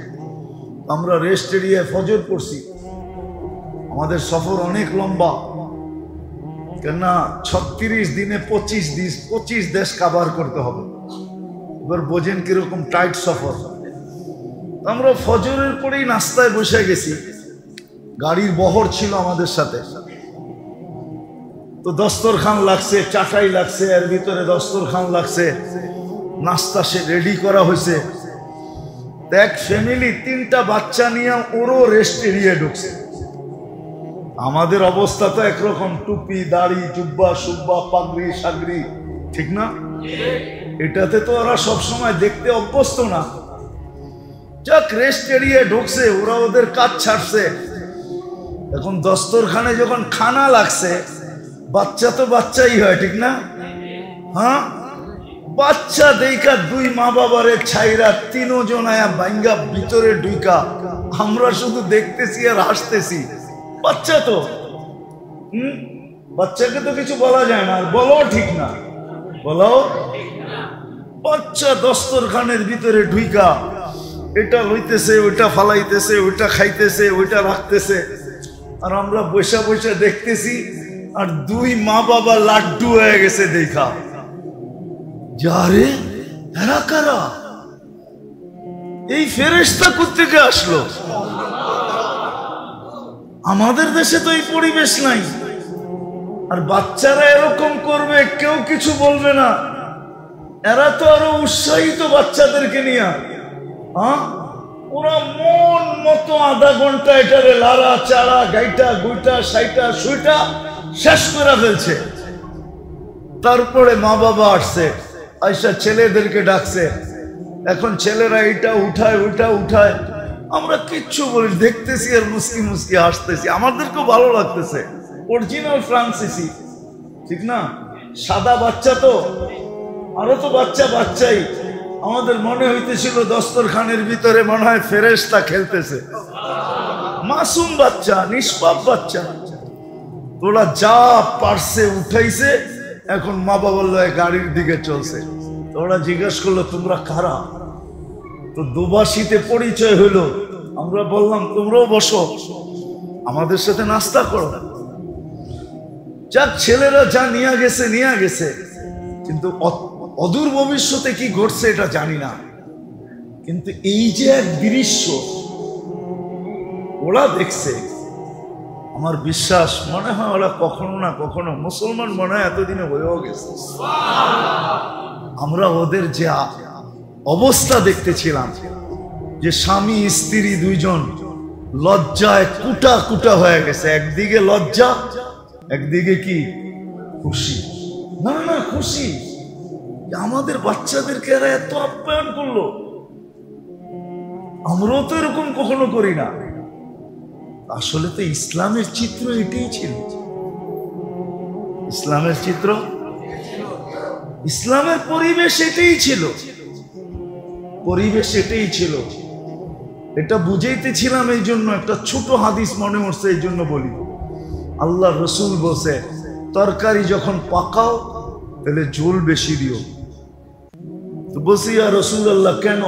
আমরা রেস্ট এরিয়ায় ফজর পড়ছি। আমাদের সফর অনেক লম্বা, কেননা 36 দিনে 25 দেশ কাভার করতে হবে। এবার বোঝেন কিরকম টাইট সফর। আমরা ফজরের পরেই নাস্তায় বসে গেছি, গাড়ির বহর ছিল আমাদের সাথে। তো দস্তরখান লাগছে, চাটাই লাগছে, এর ভিতরে দস্তরখান লাগছে, নাস্তা সে রেডি করা হয়েছে। এক ফ্যামিলি 3টা বাচ্চা নিয়ে ওরও রেস্ট এরিয়ায় ঢুকছে। আমাদের অবস্থা তো একরকম, টুপি দাড়ি জুব্বা সুব্বা পাগড়ি সাগড়ি, ঠিক না? এটাতে তো ওরা সবসময় দেখতে অভ্যস্ত না। যাক, রেস্ট এরিয়ায় ঢুকছে, ওরা ওদের কাজ ছাড়ছে। এখন দস্তরখানে যখন খানা লাগছে, বাচ্চা তো বাচ্চাই হয়, ঠিক না? হ্যাঁ, বাচ্চা দেখা 2 মা বাবারে ছাইরা 3 জন আয়া বাইঙ্গা ভিতরে ঢুকা। আমরা শুধু দেখতেছি আর হাসতেছি। বাচ্চা তো, বাচ্চাকে তো কিছু বলা যায় না, আর বলো ঠিক না, বলো। বাচ্চা দস্তরখানের ভিতরে ঢুকা এটা লইতেছে, ওইটা ফালাইতেছে, ওইটা খাইতেছে, ওইটা রাখতেছে, আর আমরা বসে বসে দেখতেছি। আর 2 মা বাবা লাড্ডু হয়ে গেছে দেখা। যারে এরা কারা? এই ফেরেশতা কোত্থেকে আসলো? আমাদের দেশে তো এই পরিবেশ নাই। আর বাচ্চারা এরকম করবে, কেউ কিছু বলবে না। এরা তো আরো উৎসাহিত বাচ্চাদেরকে নিয়ে। হ্যাঁ, ওরা মন মতো আধা ঘন্টা এটারে লাড়া চাড়া গাইটা গুইটা সাইটা সুইটা শেষ করে ফেলছে। তারপরে মা বাবা আসছে, আইসা ছেলেদেরকে ডাকছে। এখন ছেলেরা এটা উঠায়, ওইটা উঠায়। আমরা কিচ্ছু বলি, দেখতেছি আর মুস্কি মুস্কি হাসতেছি। আমাদেরকেও ভালো লাগতেছে। অরিজিনাল ফ্রান্সিসি, ঠিক না? সাদা বাচ্চা তো, আরো তো বাচ্চা বাচ্চাই। আমাদের মনে হইতেছিল দস্তরখানের ভিতরে মনে হয় ফেরেশতা খেলতেছে। মাসুম বাচ্চা, নিষ্পাপ বাচ্চা। তোরা যা পারছে উঠাইছে। এখন মা বাবা গাড়ির দিকে চলছে। তোরা জিজ্ঞেস করলো তোমরা কারা? তো দুবাসীতে পরিচয় হইলো। আমরা বললাম তোমরাও বসো, আমাদের সাথে নাস্তা করো। যাক, ছেলেরা যা নিয়ে গেছে নিয়ে গেছে, কিন্তু অদূর ভবিষ্যতে কি ঘটছে এটা জানি না। কিন্তু এই যে এক দৃশ্য ওরা দেখছে, আমার বিশ্বাস মনে হয় ওরা কখনো না কখনো মুসলমান মনে হয় এতদিনে হয়েও গেছে। আমরা ওদের যে অবস্থা দেখতেছিলাম, যে স্বামী স্ত্রী 2 জন লজ্জায় কুটা কুটা হয়ে গেছে। একদিকে লজ্জা, একদিকে কি খুশি। না না, খুশি আমাদের বাচ্চাদেরকে এরা এত আপ্যায়ন করলো। আমরাও তো এরকম কখনো করি না। আসলে তো ইসলামের চিত্র এটাই ছিল। ইসলামের চিত্র ইসলামের পরিবেশ এটাই ছিল, পরিবেশ এটাই ছিল। এটা বুঝাইতেছিলাম এই জন্য, একটা ছোট হাদিস মনে হচ্ছে এই জন্য বলি। আল্লাহ রসুল বলছে তরকারি যখন পাকাও তাহলে ঝোল বেশি দিও। তো বলছি ইয়া রাসূলুল্লাহ কেন?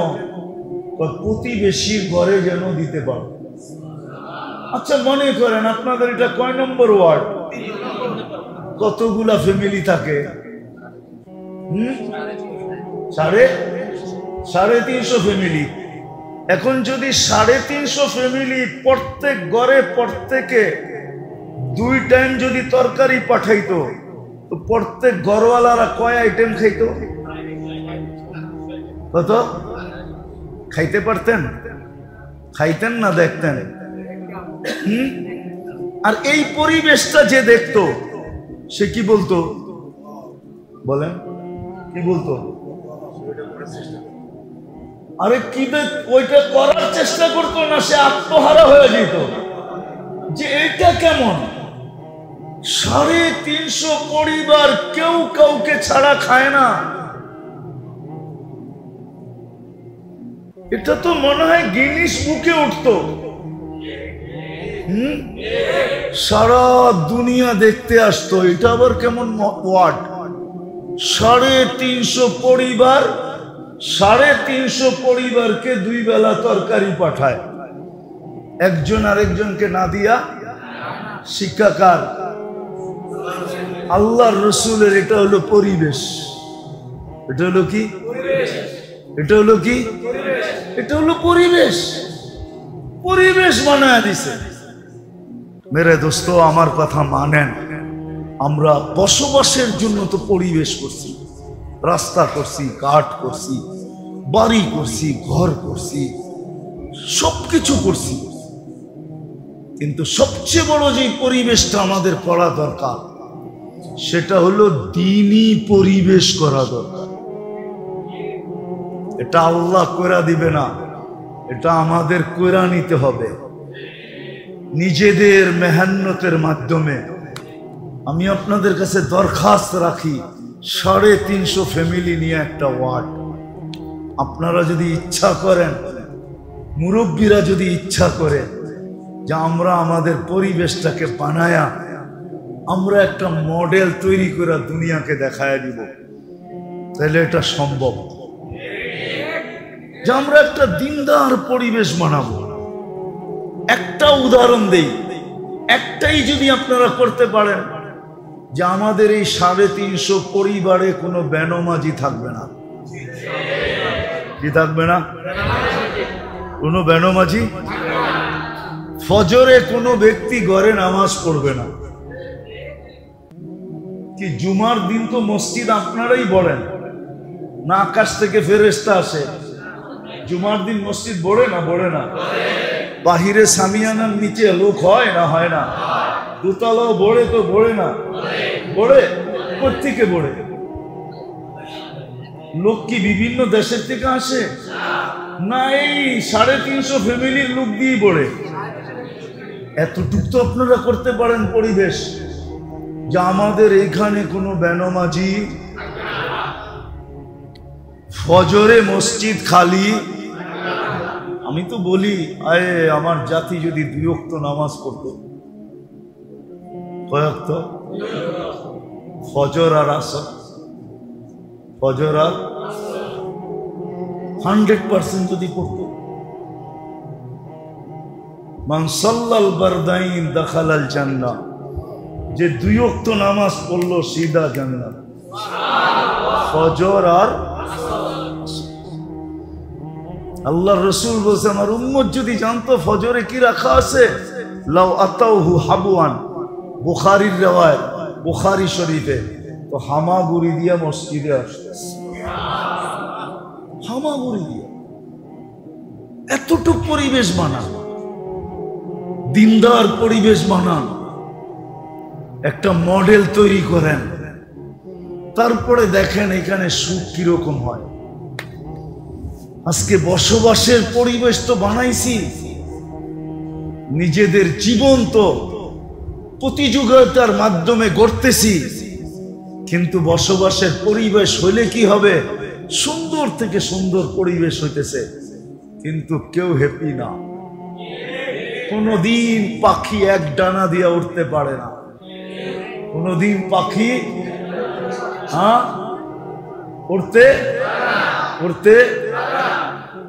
প্রতিবেশীর ঘরে যেন দিতে পারো। আচ্ছা মনে করেন আপনাদের এটা কয় নম্বর ওয়ার্ড? কতগুলা ফ্যামিলি থাকে? সাড়ে 350 ফ্যামিলি। এখন যদি 350 ফ্যামিলি প্রত্যেক ঘরে প্রত্যেকে 2 টাইম যদি তরকারি পাঠাইতো, তো প্রত্যেক ঘরওয়ালারা কয় আইটেম খাইতো? কত খাইতে পারতেন? খাইতেন না দেখতেন? আর এই পরিবেশটা যে দেখতো সে কি বলতো বলেন? কি বলতো? আরে কি ওইটা করার চেষ্টা করতো না, সে আত্মহারা হয়ে যেত যে এইটা কেমন? 350 পরিবার কেউ কাউকে ছাড়া খায় না। এটা তো মনে হয় গিনিস বুকে উঠতো। সারা দুনিয়া দেখতে আসতো, এটা আবার কেমন ওয়ার্ড? 350 পরিবার, 350 পরিবারকে 2 বেলা তরকারি পাঠায়, একজন আরেকজনকে না দিয়া। শিক্ষাকার আল্লাহর রসুলের। এটা হলো পরিবেশ। এটা হলো কি? এটা হলো কি? এটা হলো পরিবেশ। পরিবেশ বানায় দিছে। মেরে দোস্ত আমার কথা মানেন, আমরা বসবাসের জন্য তো পরিবেশ করছি, রাস্তা করছি, ঘাট করছি, বাড়ি করছি, ঘর করছি, সবকিছু করছি, কিন্তু সবচেয়ে বড় যে পরিবেশটা আমাদের করা দরকার সেটা হলো দ্বীনি পরিবেশ করা দরকার। এটা আল্লাহ কইরা দিবে না, এটা আমাদের কইরা নিতে হবে নিজেদের মেহনতের মাধ্যমে। আমি আপনাদের কাছে দরখাস্ত রাখি, 350 ফ্যামিলি নিয়ে একটা ওয়ার্ড। আপনারা যদি ইচ্ছা করেন, মুরব্বীরা যদি ইচ্ছা করে যে আমরা আমাদের পরিবেশটাকে বানায়া আমরা একটা মডেল তৈরি করে দুনিয়াকে দেখায় দিব, তাহলে এটা সম্ভব যে আমরা একটা দিনদার পরিবেশ বানাবো। একটা উদাহরণ দেই, একটাই যদি আপনারা করতে পারেন যে আমাদের এই 350 পরিবারে কোনো বেনমাজি থাকবে না। কি থাকবে না? কোনো বেনমাজি। ফজরে কোনো ব্যক্তি ঘরে নামাজ পড়বে না। কি জুমার দিন তো মসজিদ আপনারাই বলেন না, আকাশ থেকে ফেরেশতা আসে? জুমার দিন মসজিদ বড়ে না? বড়ে না? বাহিরে সামিয়ানার নিচে লোক হয় না? হয় না? দোতলাও বড়ে তো বড়ে না? বড়ে। কোত্থেকে বড়ে? লোক কি বিভিন্ন দেশের থেকে আসে না? এই 350 ফ্যামিলির লোক দিয়ে বড়ে। এতটুক তো আপনারা করতে পারেন পরিবেশ যে আমাদের এখানে কোনো বেনমাজি, ফজরে মসজিদ খালি। আমি তো বলি আরে আমার জাতি যদি 2 ওয়াক্ত নামাজ পড়তো। কয় ওয়াক্ত? ফজর আর আসর। ফজর আর 100% যদি পড়তো। মান সাল্লাল বারদাইন দাখালাল জান্নাহ, যে 2 ওয়াক্ত নামাজ পড়লো সিধা জান্নাত। ফজর আর আল্লাহর রাসূল বলছে আমার উম্মত যদি জানতো ফজরে কি রাখা আছে, লাউ আতাউহু হাবওয়ান, বুখারীর riwayat, বুখারী শরীফে, তো হামাগুড়ি দিয়া মসজিদে আসতো। হামাগুড়ি দিয়া। এতটুকু পরিবেশ বানান, দিনদার পরিবেশ বানান, একটা মডেল তৈরি করেন, তারপরে দেখেন এখানে সুখ কিরকম হয়। আজকে বসবাসের পরিবেশ তো বানাইছি, নিজেদের জীবন তো প্রতিযোগিতার মাধ্যমে গড়তেছি, কিন্তু বসবাসের পরিবেশ হইলে কি হবে? সুন্দর থেকে সুন্দর পরিবেশ হইতেছে, কিন্তু কেউ হ্যাপি না। কোনদিন পাখি এক ডানা দিয়ে উঠতে পারে না। কোনদিন পাখি উঠতে উঠতে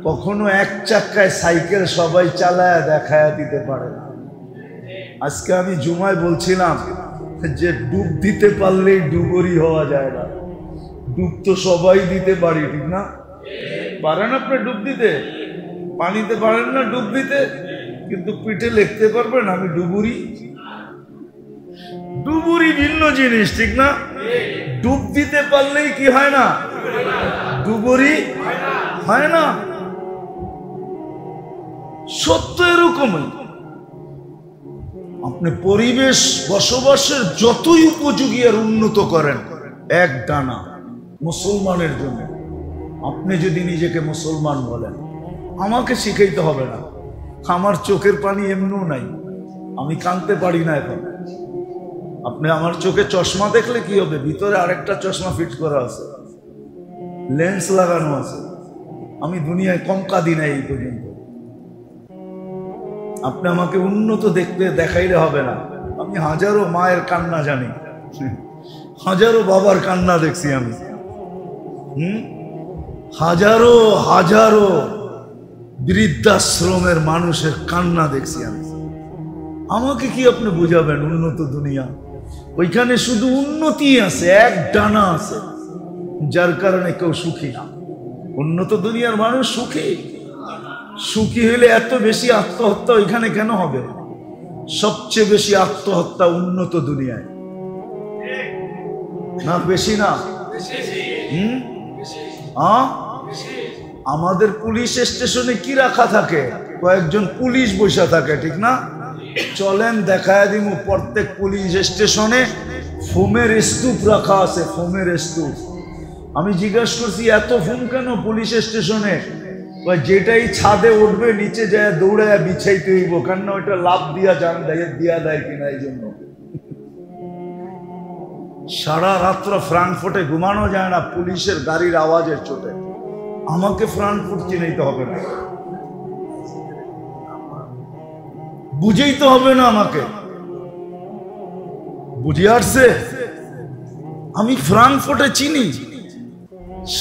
কখনো এক চাক্কায় সাইকেল সবাই চালায় দেখায় দিতে পারে না। আজকে আমি জুমায় বলছিলাম যে ডুব দিতে পারলেই ডুবুরি হওয়া যায় না। ডুব তো সবাই দিতে পারি, ঠিক না? পারেন আপনি ডুব দিতে? পানিতে পারেন না ডুব দিতে, কিন্তু পিঠে লিখতে পারবেন আমি ডুবুরি। ডুবুরি ভিন্ন জিনিস, ঠিক না? ডুব দিতে পারলেই কি হয় না? ডুবুরি হয় না। সত্য এরকমই। আপনি পরিবেশ বসবাসের যতই উপযোগী আর উন্নত করেন, এক ডানা মুসলমানের জন্য, আপনি যদি নিজেকে মুসলমান বলেন, আমাকে শিখাইতে হবে না। আমার চোখের পানি এমনিও নাই, আমি কাঁদতে পারি না এখন। আপনি আমার চোখে চশমা দেখলে কি হবে? ভিতরে আরেকটা চশমা ফিট করা আছে, লেন্স লাগানো আছে। আমি দুনিয়ায় কম কাঁদি নাই এই পর্যন্ত। আপনি আমাকে উন্নত দেখতে দেখাইলে হবে না। আমি হাজারো মায়ের কান্না জানি, হাজারো বাবার কান্না দেখছি আমি, হাজারো হাজারো বৃদ্ধাশ্রমের মানুষের কান্না দেখছি আমি। আমাকে কি আপনি বুঝাবেন উন্নত দুনিয়া? ওইখানে শুধু উন্নতি আছে, এক ডানা আছে, যার কারণে কেউ সুখী না। উন্নত দুনিয়ার মানুষ সুখী। সুখী হইলে এত বেশি আত্মহত্যা ওইখানে কেন হবে? সবচেয়ে বেশি আত্মহত্যা উন্নত দুনিয়ায়, না বেশি না? আমাদের পুলিশ স্টেশনে কি রাখা থাকে? কয়েকজন পুলিশ বসে থাকে, ঠিক না? চলেন দেখায় দিমু, প্রত্যেক পুলিশ স্টেশনে ফোমের স্তূপ রাখা আছে, ফোমের স্তূপ। আমি জিজ্ঞাসা করছি এত ফোম কেন পুলিশ স্টেশনে? যেটাই ছাদে উঠবে নিচে যায় দৌড়ায় বিছাইতে হইব, কেন ওইটা লাভ দিয়া যান দিয়া দেয় কিনা এই জন্য। সারা রাত্র ফ্রাঙ্কফুর্টে ঘুমানো যায় না পুলিশের গাড়ির আওয়াজের চোটে। আমাকে ফ্রাঙ্কফুর্ট চিনাইতে হবে না, বুঝেইতে হবে না আমাকে, বুঝে আসছে? আমি ফ্রাঙ্কফুর্টে চিনি,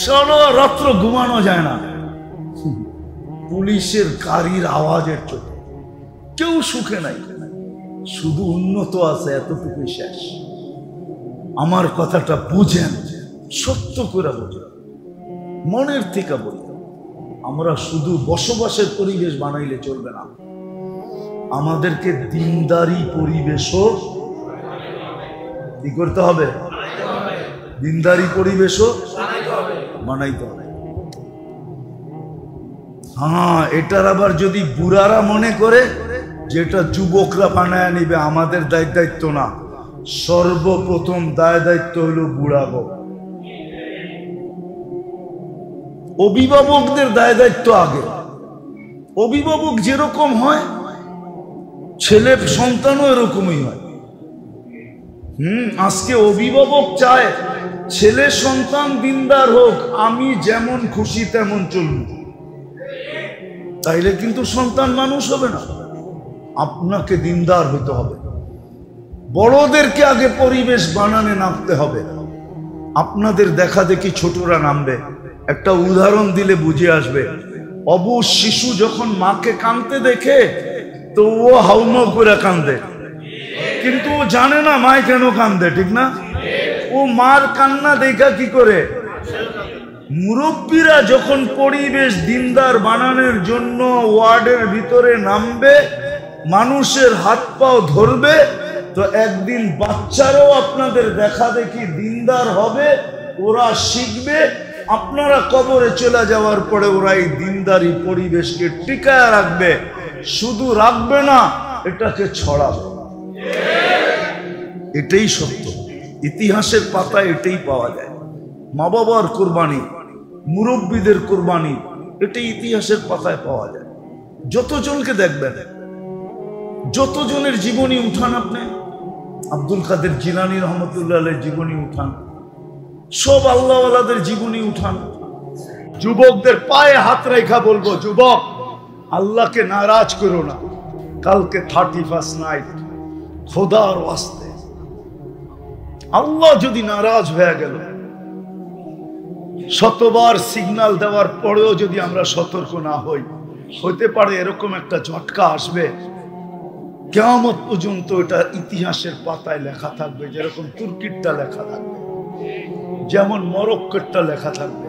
সারা রাত্র ঘুমানো যায় না পুলিশের গাড়ির আওয়াজের চোটে। কেউ সুখে নাই, শুধু উন্নত আছে, এতটুকু শেষ। আমার কথাটা বুঝেন, সত্য করে বুঝেন, মনের থেকে বলি। আমরা শুধু বসবাসের পরিবেশ বানাইলে চলবে না, আমাদেরকে দিনদারি পরিবেশও কি করতে হবে? দিনদারি পরিবেশও বানাইতে হবে। হ্যাঁ, এটার আবার যদি বুড়ারা মনে করে যেটা যুবকরা বানায় নিবে, আমাদের দায়িত্ব না। সর্বপ্রথম দায়িত্ব হলো বুড়াবো, অভিভাবকদের দায়িত্ব আগে। অভিভাবক যেরকম হয় ছেলে সন্তানও এরকমই হয়। আজকে অভিভাবক চায় ছেলে সন্তান দিনদার হোক, আমি যেমন খুশি তেমন চলব, তাইলে কিন্তু সন্তান মানুষ হবে না। আপনাকে দিনদার হতে হবে, বড়দেরকে আগে পরিবেশ বানানে নামতে হবে। আপনাদের দেখা দেখি ছোটরা নামবে। একটা উদাহরণ দিলে বুঝে আসবে। অবুঝ শিশু যখন মাকে কাঁদতে দেখে তো ও হাউমাউ করে কান্দে, কিন্তু ও জানে না মায় কেন কান্দে, ঠিক না? ও মার কান্না দেখা কি করে? মুরব্বীরা যখন পরিবেশ দিনদার বানানোর জন্য ওয়ার্ডের ভিতরে নামবে, মানুষের হাত পাও ধরবে, তো একদিন বাচ্চারাও আপনাদের দেখা দেখি দিনদার হবে, ওরা শিখবে। আপনারা কবরে চলে যাওয়ার পরে ওরা এই দিনদারি পরিবেশকে টিকায় রাখবে। শুধু রাখবে না, এটাকে ছড়াবে। এটাই সত্য, ইতিহাসের পাতায় এটাই পাওয়া যায়। মা বাবার কোরবানি, মুরব্বীদের কোরবানি, এটাই ইতিহাসের পাতায় পাওয়া যায়। যতজনকে দেখবেন, যতজনের জীবনী উঠান আপনি, আব্দুল কাদের জিলানী রহমতুল্লাহ আলাইহির জীবনী উঠান, সব আল্লাহওয়ালাদের জীবনী উঠান। যুবকদের পায়ে হাত রেখা বলবো, যুবক আল্লাহকে নারাজ করো না। কালকে 31st নাইট, খোদার ওয়াস্তে আল্লাহ যদি নারাজ হয়ে গেল, শতবার সিগন্যাল দেওয়ার পরেও যদি আমরা সতর্ক না হই, হতে পারে এরকম একটা ঝটকা আসবে, কিয়ামত পর্যন্ত এটা ইতিহাসের পাতায় লেখা থাকবে। যেরকম তুর্কিরটা লেখা থাকবে, যেমন মরক্কোরটা লেখা থাকবে,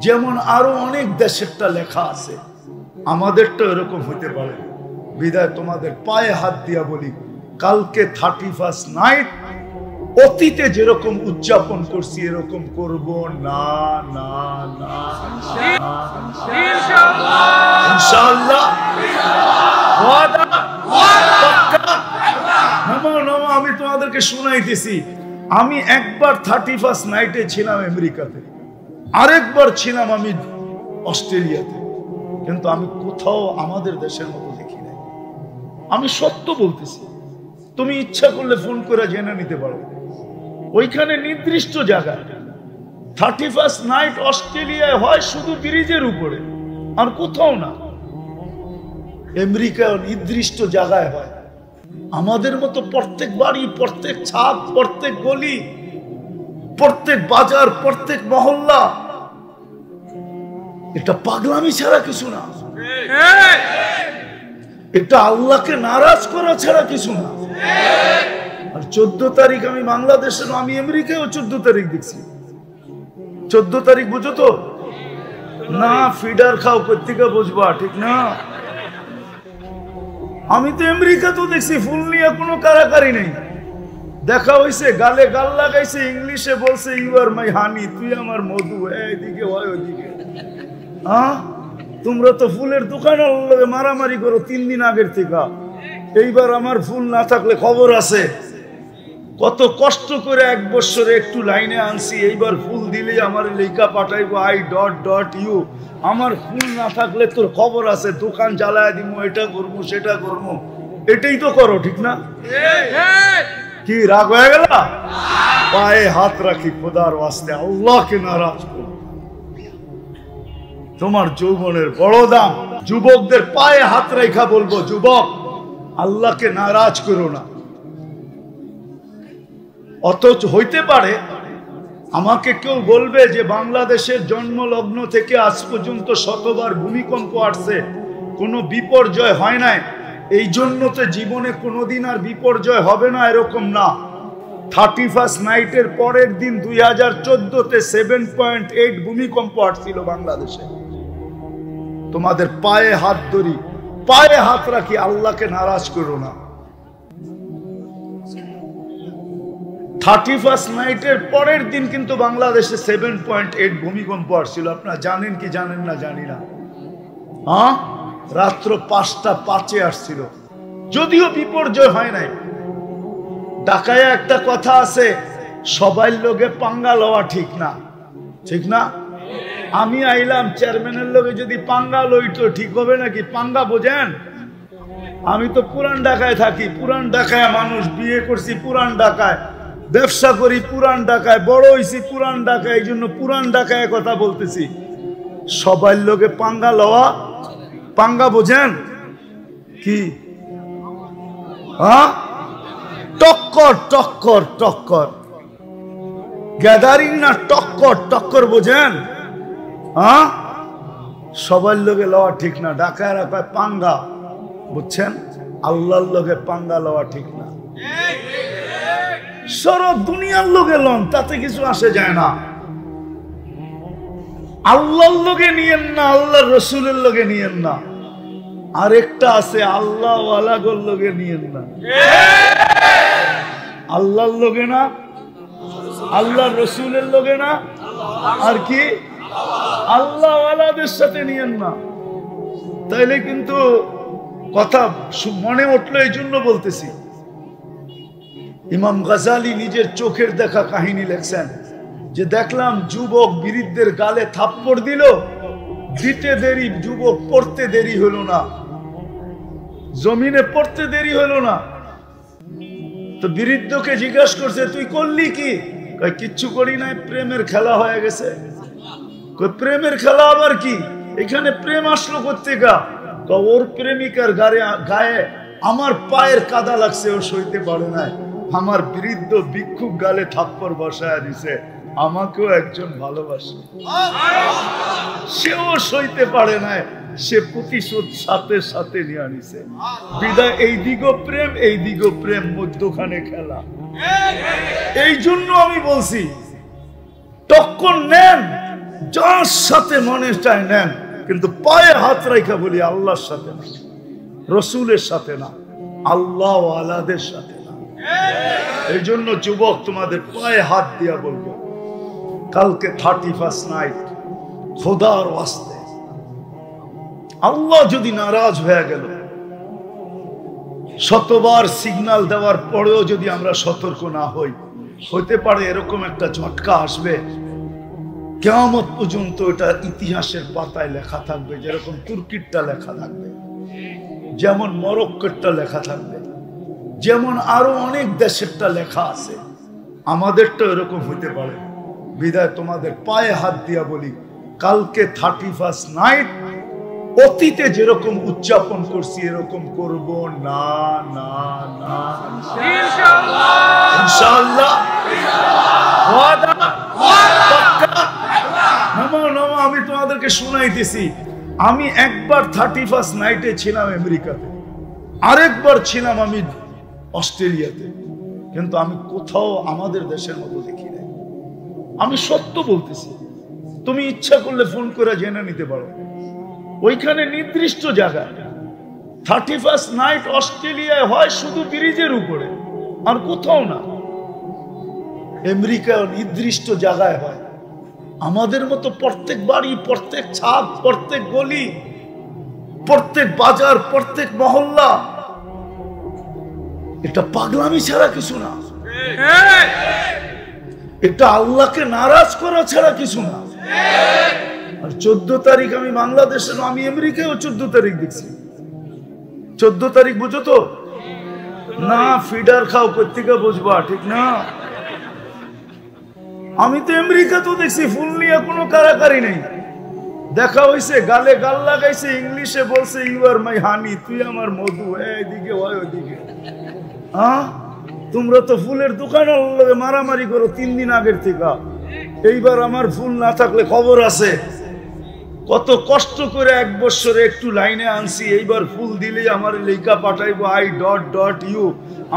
যেমন আরো অনেক দেশেরটা লেখা আছে, আমাদেরটা এরকম হতে পারে। বিদায় তোমাদের পায়ে হাত দিয়া বলি, কালকে 31st নাইট অতীতে যেরকম উদযাপন করছি এরকম করব না, না, না, ইনশাআল্লাহ। আমি তোমাদেরকে শুনাইতেছি, আমি একবার 31st নাইটে ছিলাম আমেরিকাতে, আরেকবার ছিলাম আমি অস্ট্রেলিয়াতে, কিন্তু আমি কোথাও আমাদের দেশের মতো দেখি নাই। আমি সত্য বলতেছি, তুমি ইচ্ছা করলে ফোন করে জেনে নিতে পারো। ওইখানে নির্দিষ্ট জায়গায় 31st নাইট অস্ট্রেলিয়ায় হয় শুধু ব্রিজের উপরে, আর কোথাও না। আমেরিকায় নির্দিষ্ট জায়গায় হয়। আমাদের মতো প্রত্যেক বাড়ি, প্রত্যেক ছাদ, প্রত্যেক গলি, প্রত্যেক বাজার, প্রত্যেক মহল্লা, এটা পাগলামি ছাড়া কিছু না। এটা আল্লাহকে নারাজ করা ছাড়া কিছু না। আর 14 তারিখ আমি বাংলাদেশে, আমি আমেরিকায়ও 14 তারিখ দেখছি। 14 তারিখ বুঝো তো না? ফিডার খাও কোথেকে বুঝবা, ঠিক না? আমি তো আমেরিকা তো দেখছি ফুল নিয়ে কোনো কারাকারি নেই, দেখা হয়েছে, গালে গাল লাগাইছে, ইংলিশে বলছে ইউ আর মাই হানি, তুই আমার মধু, এদিকে হয় ওইদিকে। হ্যাঁ, তোমরা তো ফুলের দোকানের লগে মারামারি করো 3 দিন আগের থেকে। এইবার আমার ফুল না থাকলে খবর আছে, কত কষ্ট করে 1 বছরে একটু লাইনে আনছি, এইবার ফুল দিলেই আমার লেখা পাঠাইবো I.U। আমার ফুল না থাকলে তোর খবর আছে, দোকান জ্বালায় দিব, এটা করবো সেটা করবো। এটাই তো করো, ঠিক না? কি রাগ হয়ে গেল? পায়ে হাত রাখি খোদার ওয়াস্তে, আল্লাহকে নারাজ করো। তোমার যৌবনের বড় দাম। যুবকদের পায়ে হাত রেখা বলবো, যুবক আল্লাহকে নারাজ করো না। অথচ হইতে পারে আমাকে কেউ বলবে যে বাংলাদেশের জন্মলগ্ন থেকে আজ পর্যন্ত শতবার ভূমিকম্প আসছে, কোনো বিপর্যয় হয় নাই, এই জন্য তো জীবনে কোনোদিন আর বিপর্যয় হবে না, এরকম না। 31st নাইটের পরের দিন 2014-তে 7.8 ভূমিকম্প আসছিল বাংলাদেশে। তোমাদের পায়ে হাত ধরি, পায়ে হাত রাখি, আল্লাহকে নারাজ করো না। 31st নাইটের পরের দিন কিন্তু বাংলাদেশে 7.8 ভূমিকম্প আসছিল। আপনারা জানেন কি জানেন না জানি না। হ্যাঁ, রাত্র 5টা 5-এ আসছিল, যদিও বিপর্যয় হয় নাই। ঢাকায় একটা কথা আছে, সবাই লোকে পাঙ্গা লওয়া ঠিক না, ঠিক না? আমি আইলাম, চেয়ারম্যানের লোকে যদি পাঙ্গা লইতো ঠিক হবে নাকি? পাঙ্গা বোঝেন? আমি তো পুরান ঢাকায় থাকি, পুরান ঢাকায় মানুষ, বিয়ে করছি পুরান ঢাকায়, ব্যবসা করি পুরান ঢাকায়, বড় হয়েছি পুরান ঢাকায়, এই জন্য পুরান ঢাকায় কথা বলতেছি। সবাই লোকে পাঙ্গা লওয়া, পাঙ্গা বোঝেন কি? হ্যাঁ, টক্কর টক্কর টক্কর, গ্যাদারিং না টক্কর টক্কর, বোঝেন? হ্যাঁ, সবার লোকে লওয়া ঠিক না। ঢাকায় রাখায় পাঙ্গা, বুঝছেন? আল্লাহর লোকে পাঙ্গা লওয়া ঠিক না। সরব দুনিয়ার লোকে লন, তাতে কিছু আসে যায় না। আল্লাহর লোকে নিয়েন না, আল্লাহর রসুলের লোকে নিয়েন না। আরেকটা আছে, আল্লাহ ওয়ালাগর লোকে নিয়েন না। আল্লাহর লোকে না, আল্লাহর রসুলের লোকে না, আর কি আল্লাহ ওয়ালাদের সাথে নিয়েন না। তাইলে কিন্তু কথা মনে উঠলো, এই জন্য বলতেছি। ইমাম গাজালি নিজের চোখের দেখা কাহিনী লেখছেন যে দেখলাম যুবক বৃদ্ধের গালে থাপ্পড় দিল, দিতে দেরি, যুবক পড়তে দেরি হলো না, জমিনে পড়তে দেরি হলো না। তো বৃদ্ধকে জিজ্ঞাসা করছে, তুই করলি কি? কিচ্ছু করি নাই, প্রেমের খেলা হয়ে গেছে। প্রেমের খেলা আবার কি? এখানে প্রেম আসলো কোত্থেকে? ওর প্রেমিকার গায়ে আমার পায়ের কাদা লাগছে, ও সইতে পারে নাই। আমার বৃদ্ধ ভিক্ষুক গালে থাপ্পড় বসায় দিছে, আমাকেও একজন ভালোবাসে, সেও সইতে পারে নাই, সে প্রতিশোধ সাথে সাথে নিয়ে আনিছে। বিদায় এই দিগো প্রেম, এই দিগো প্রেম, মধ্যখানে খেলা। এই জন্য আমি বলছি টক্কর নেন, যার সাথে মনে চায় নেন, কিন্তু পায়ে হাত রাখা বলি আল্লাহর সাথে না, রসুলের সাথে না, আল্লাহ আলাদের সাথে না। এই জন্য যুবক, তোমাদের পায়ে হাত দিয়া বলবো, কালকে 31st নাইট, খোদার ওয়াস্তে আল্লাহ যদি নারাজ হয়ে গেল, শতবার সিগন্যাল দেওয়ার পরেও যদি আমরা সতর্ক না হই, হতে পারে এরকম একটা ঝটকা আসবে, কিয়ামত পর্যন্ত এটা ইতিহাসের পাতায় লেখা থাকবে, যেরকম তুর্কিরটা লেখা থাকবে, যেমন মরক্কোরটা লেখা থাকবে, যেমন আরো অনেক দেশেরটা লেখা আছে, আমাদেরটা এরকম হতে পারে। বিদায় তোমাদের পায়ে হাত দিয়া বলি, কালকে 31st নাইট অতীতে যেরকম উদযাপন করছি এরকম করব না, না, না, ইনশাআল্লাহ, ইনশাআল্লাহ, ওয়াদা, পাক্কা। আমি তোমাদেরকে শুনাইতেছি, আমি একবার 31st নাইটে ছিলাম আমেরিকাতে, আরেকবার ছিলাম আমি অস্ট্রেলিয়াতে, কিন্তু আমি কোথাও আমাদের দেশের মতো দেখি নাই। আমি সত্য বলতেছি, তুমি ইচ্ছা করলে ফোন করে জেনে নিতে পারো। ওইখানে নির্দিষ্ট জায়গায় 31st নাইট অস্ট্রেলিয়ায় হয় শুধু ব্রিজের উপরে, আর কোথাও না। আমেরিকায় নির্দিষ্ট জায়গায় হয়, আমাদের মতো প্রত্যেক বাড়ি, প্রত্যেক ছাদ, প্রত্যেক গলি, প্রত্যেক বাজার, প্রত্যেক মহল্লা। এটা পাগলামি ছাড়া কিছু না, এটা আল্লাহকে নারাজ করা ছাড়া কিছু না। আর 14 তারিখ আমি বাংলাদেশে, আমি আমেরিকায়ও 14 তারিখ দেখছি। 14 তারিখ বুঝো তো না? ফিডার খাও কোত্থেকে বুঝবা, ঠিক না? আমি তো আমেরিকাতেও দেখছি ফুল নিয়ে কোনো কারাকারি নেই, দেখা হয়েছে, গালে গাল লাগাইছে, ইংলিশে বলছে ইউ আর মাই হানি, তুই আমার মধু, এইদিকে হয় ওইদিকে। হ্যাঁ, তোমরা তো ফুলের দোকানে মারামারি করো 3 দিন আগের থেকে। এইবার আমার ফুল না থাকলে খবর আছে, কত কষ্ট করে 1 বছরে একটু লাইনে আনছি, এইবার ফুল দিলেই আমার লেখা পাঠাইবো I.U।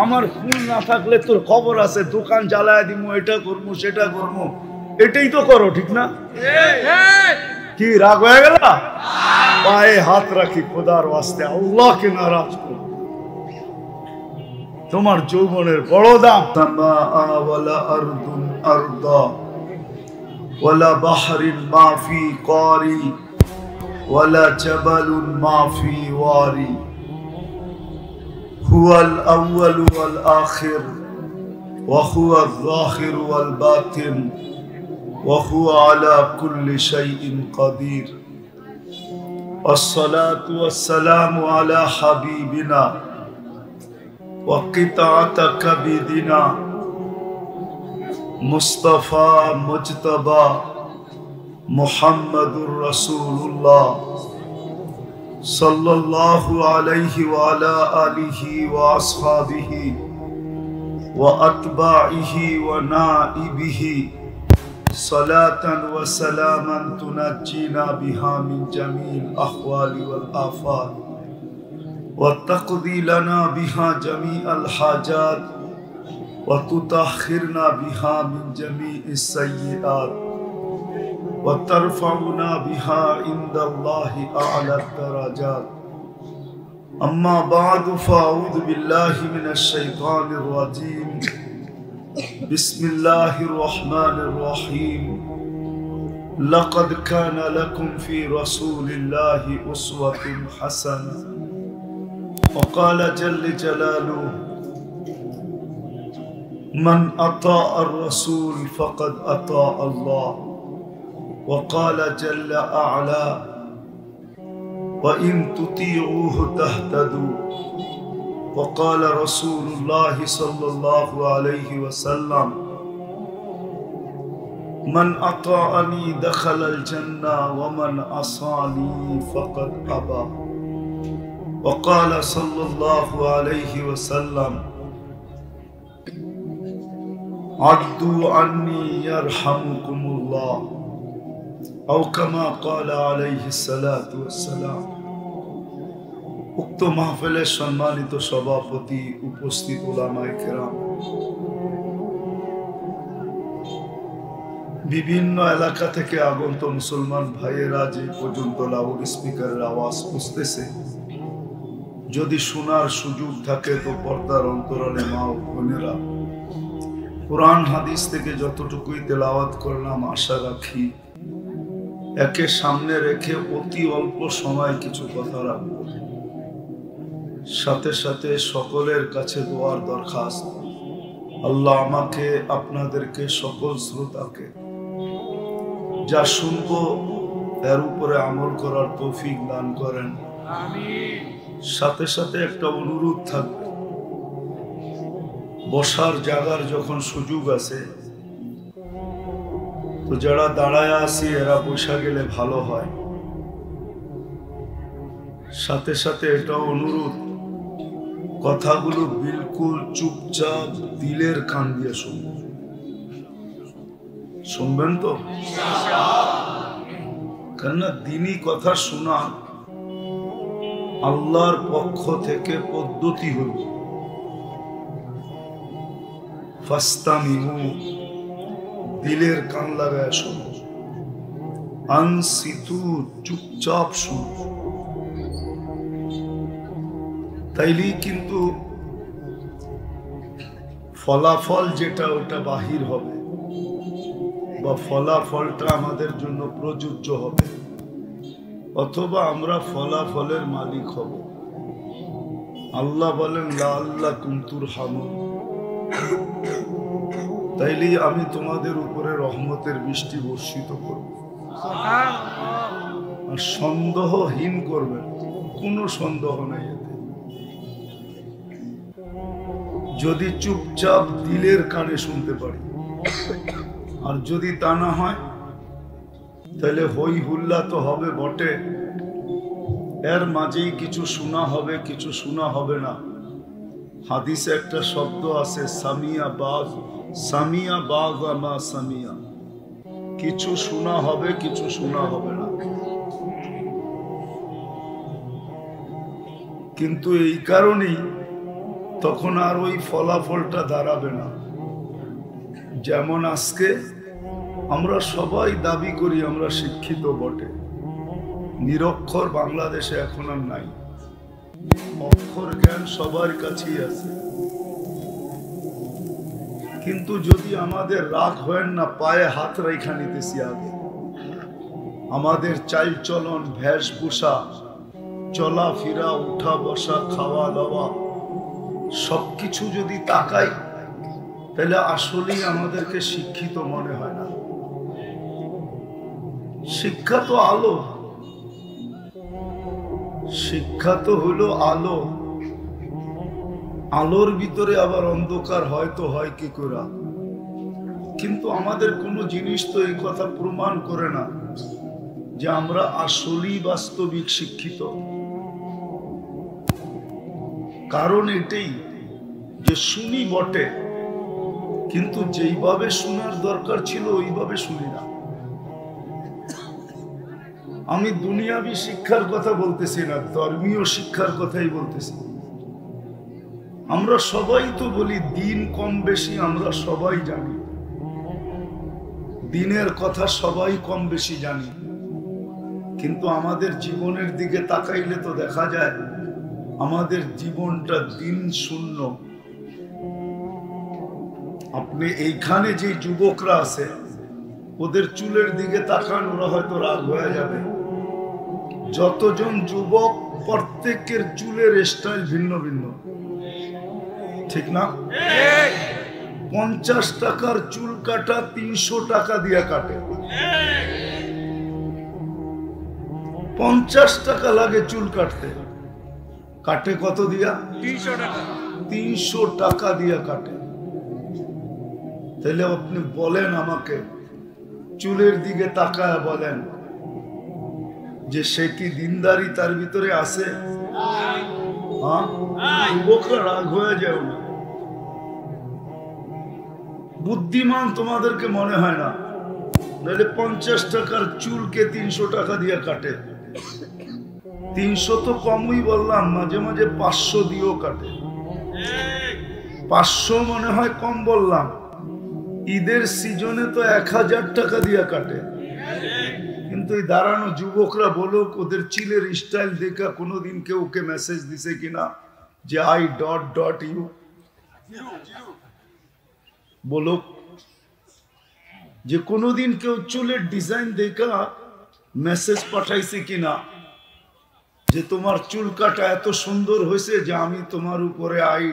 আমার ফুল না থাকলে তোর খবর আছে, দোকান জ্বালায় দিব, এটা করবো সেটা করবো। এটাই তো করো, ঠিক না? কি রাগ হয়ে গেল? পায়ে হাত রাখি, খোদার ওয়াস্তে আল্লাহকে নারাজ করো। তোমার যৌবনের বড় দাম। ওয়ালা আরদুন আরদা ওয়ালা বাহরিন মা ফি কারি ওয়ালা জাবালুন মা ফি ওয়ারি হুয়াল আউয়াল ওয়াল আখির ওয়া হুয়াল যাহির ওয়াল বাতিন ওয়া হুয়া আলা কুল্লি শাইইন কাদির। আসসালাতু ওয়াসসালামু আলা হাবিবিনা وقطعة كبدنا مصطفى مجتبى محمد رسول الله صلى الله عليه وعلى آله وأصحابه وأتباعه ونائبه صلاة وسلاما تنجينا بها من جميع الأحوال والآفات وتقضي لنا بها جميع الحاجات وتطهرنا بها من جميع السيئات وترفعنا بها عند الله أعلى الدرجات. أما بعد فأعوذ بالله من الشيطان الرجيم. بسم الله الرحمن الرحيم. لقد كان لكم في رسول الله أسوة حسنة. وقال جل جلاله من أطاع الرسول فقد أطاع الله. وقال جل أعلى وإن تطيعوه تهتدوا. وقال رسول الله صلى الله عليه وسلم মান আতাআনি দাখালাল জান্নাহ ওয়া মান আসানি ফাকাদ আবা। وقال صلى الله عليه وسلم عدوا عني يرحمكم الله أو كما قال عليه الصلاة والسلام। উক্ত মাহফিলের সম্মানিত সভাপতি, উপস্থিত উলামায়ে কেরাম, বিভিন্ন এলাকা থেকে আগত মুসলমান ভাইয়েরা যে পর্যন্ত লাউড স্পিকারের আওয়াজ পৌঁছতেছে, যদি শোনার সুযোগ থাকে তো পর্দার অন্তরালে মা ও বোনেরা কোরআন হাদিস থেকে যতটুকুই তেলাওয়াত করলাম আশা রাখি একে সামনে রেখে অতি অল্প সময় কিছু কথা রাখব। সাথে সাথে সকলের কাছে দোয়ার দরখাস্ত, আল্লাহ আমাকে আপনাদেরকে সকল শ্রোতাকে যা শুনবো এর উপরে আমল করার তৌফিক দান করেন। আমিন। সাথে সাথে একটা অনুরোধ থাকবে, বসার জায়গার যখন সুযোগ আছে তো যারা দাঁড়ায় আছি এরা বসা গেলে ভালো হয়। সাথে সাথে এটা অনুরোধ, কথাগুলো বিলকুল চুপচাপ দিলের কান দিয়ে শুনবেন। শুনবেন তো? কেননা দিনই কথা শোনা আল্লাহর পক্ষ থেকে পদ্ধতি হল। ফাস্তামিউ, দিলের কান লাগায় শোনো। আনসিতু, চুপচাপ শোনো। তাইলেই কিন্তু ফলাফল যেটা ওটা বাহির হবে বা ফলাফলটা আমাদের জন্য প্রযোজ্য হবে, অথবা আমরা ফলাফলের মালিক হব। আল্লাহ বলেন লাআল্লাকুম তুরহামুন, তাইলে আমি তোমাদের উপরে রহমতের বৃষ্টি বর্ষিত করব। আর সন্দেহহীন করবেন, কোনো সন্দেহ নাই এতে। যদি চুপচাপ দিলের কানে শুনতে পারি, আর যদি তা না হয় তাহলে হই হুল্লা তো হবে বটে, এর মাঝেই কিছু শোনা হবে, কিছু শোনা হবে না। হাদিসে একটা শব্দ আছে সামিয়া বাগ, সামিয়া বাগ আমা সামিয়া, কিছু শোনা হবে, কিছু শোনা হবে না। কিন্তু এই কারণেই তখন আর ওই ফলাফলটা দাঁড়াবে না। যেমন আজকে আমরা সবাই দাবি করি আমরা শিক্ষিত বটে, নিরক্ষর বাংলাদেশে এখন আর নাই, অক্ষর জ্ঞান সবার কাছেই আছে। কিন্তু যদি আমাদের রাগ হয় না, পায়ে হাত রেখা নিতেছি আগে, আমাদের চাল চলন, বেশভূষা, চলাফেরা, উঠা বসা, খাওয়া দাওয়া সবকিছু যদি তাকাই, তাহলে আসলেই আমাদেরকে শিক্ষিত মনে হয় না। শিক্ষা তো আলো, শিক্ষা তো হলো আলো। আলোর ভিতরে আবার অন্ধকার হয়তো হয় কি করে, কিন্তু আমাদের কোনো জিনিস তো এই কথা প্রমাণ করে না যে আমরা আসলেই বাস্তবিক শিক্ষিত। কারণ এটাই যে শুনি বটে, কিন্তু যেইভাবে শোনার দরকার ছিল ওইভাবে শুনি না। আমি দুনিয়াবি শিক্ষার কথা বলতেছি না, ধর্মীয় শিক্ষার কথাই বলতেছি। আমরা সবাই তো বলি দিন কম বেশি আমরা সবাই জানি, দিনের কথা সবাই কম বেশি জানি, কিন্তু আমাদের জীবনের দিকে তাকাইলে তো দেখা যায় আমাদের জীবনটা দিন শূন্য। আপনি এইখানে যে যুবকরা আছে ওদের চুলের দিকে তাকান, ওরা হয়তো রাগ হয়ে যাবে। যতজন যুবক প্রত্যেকের চুলের স্টাইল ভিন্ন ভিন্ন, ঠিক না? 50 টাকার চুল কাটা 300 টাকা দিয়ে কাটে, 50 টাকা লাগে চুল কাটতে, কাটে কত দিয়া? 300 টাকা দিয়া কাটে। তাহলে আপনি বলেন আমাকে চুলের দিকে তাকায় বলেন যে সে কি দিনদারি তার ভিতরে আছে? যুবকরা রাগ হয়ে যাও না। বুদ্ধিমান তোমাদেরকে মনে হয় না, নাহলে 50 টাকার চুলকে 300 টাকা দিয়ে কাটে। 300 তো কমই বললাম, মাঝে মাঝে 500 দিয়েও কাটে। 500 মনে হয় কম বললাম। ঈদের সিজনে তো 1000 টাকা দিয়ে কাটে। কিন্তু এই দাঁড়ানো যুবকরা বলো, ওদের চিলের স্টাইল দেখা কোনোদিন কেউ ওকে মেসেজ দিছে কিনা যে I.U? বলো, যে কোনোদিন কেউ চুলের ডিজাইন দেখা মেসেজ পাঠাইছে কিনা যে তোমার চুল কাটা এত সুন্দর হয়েছে যে আমি তোমার উপরে I.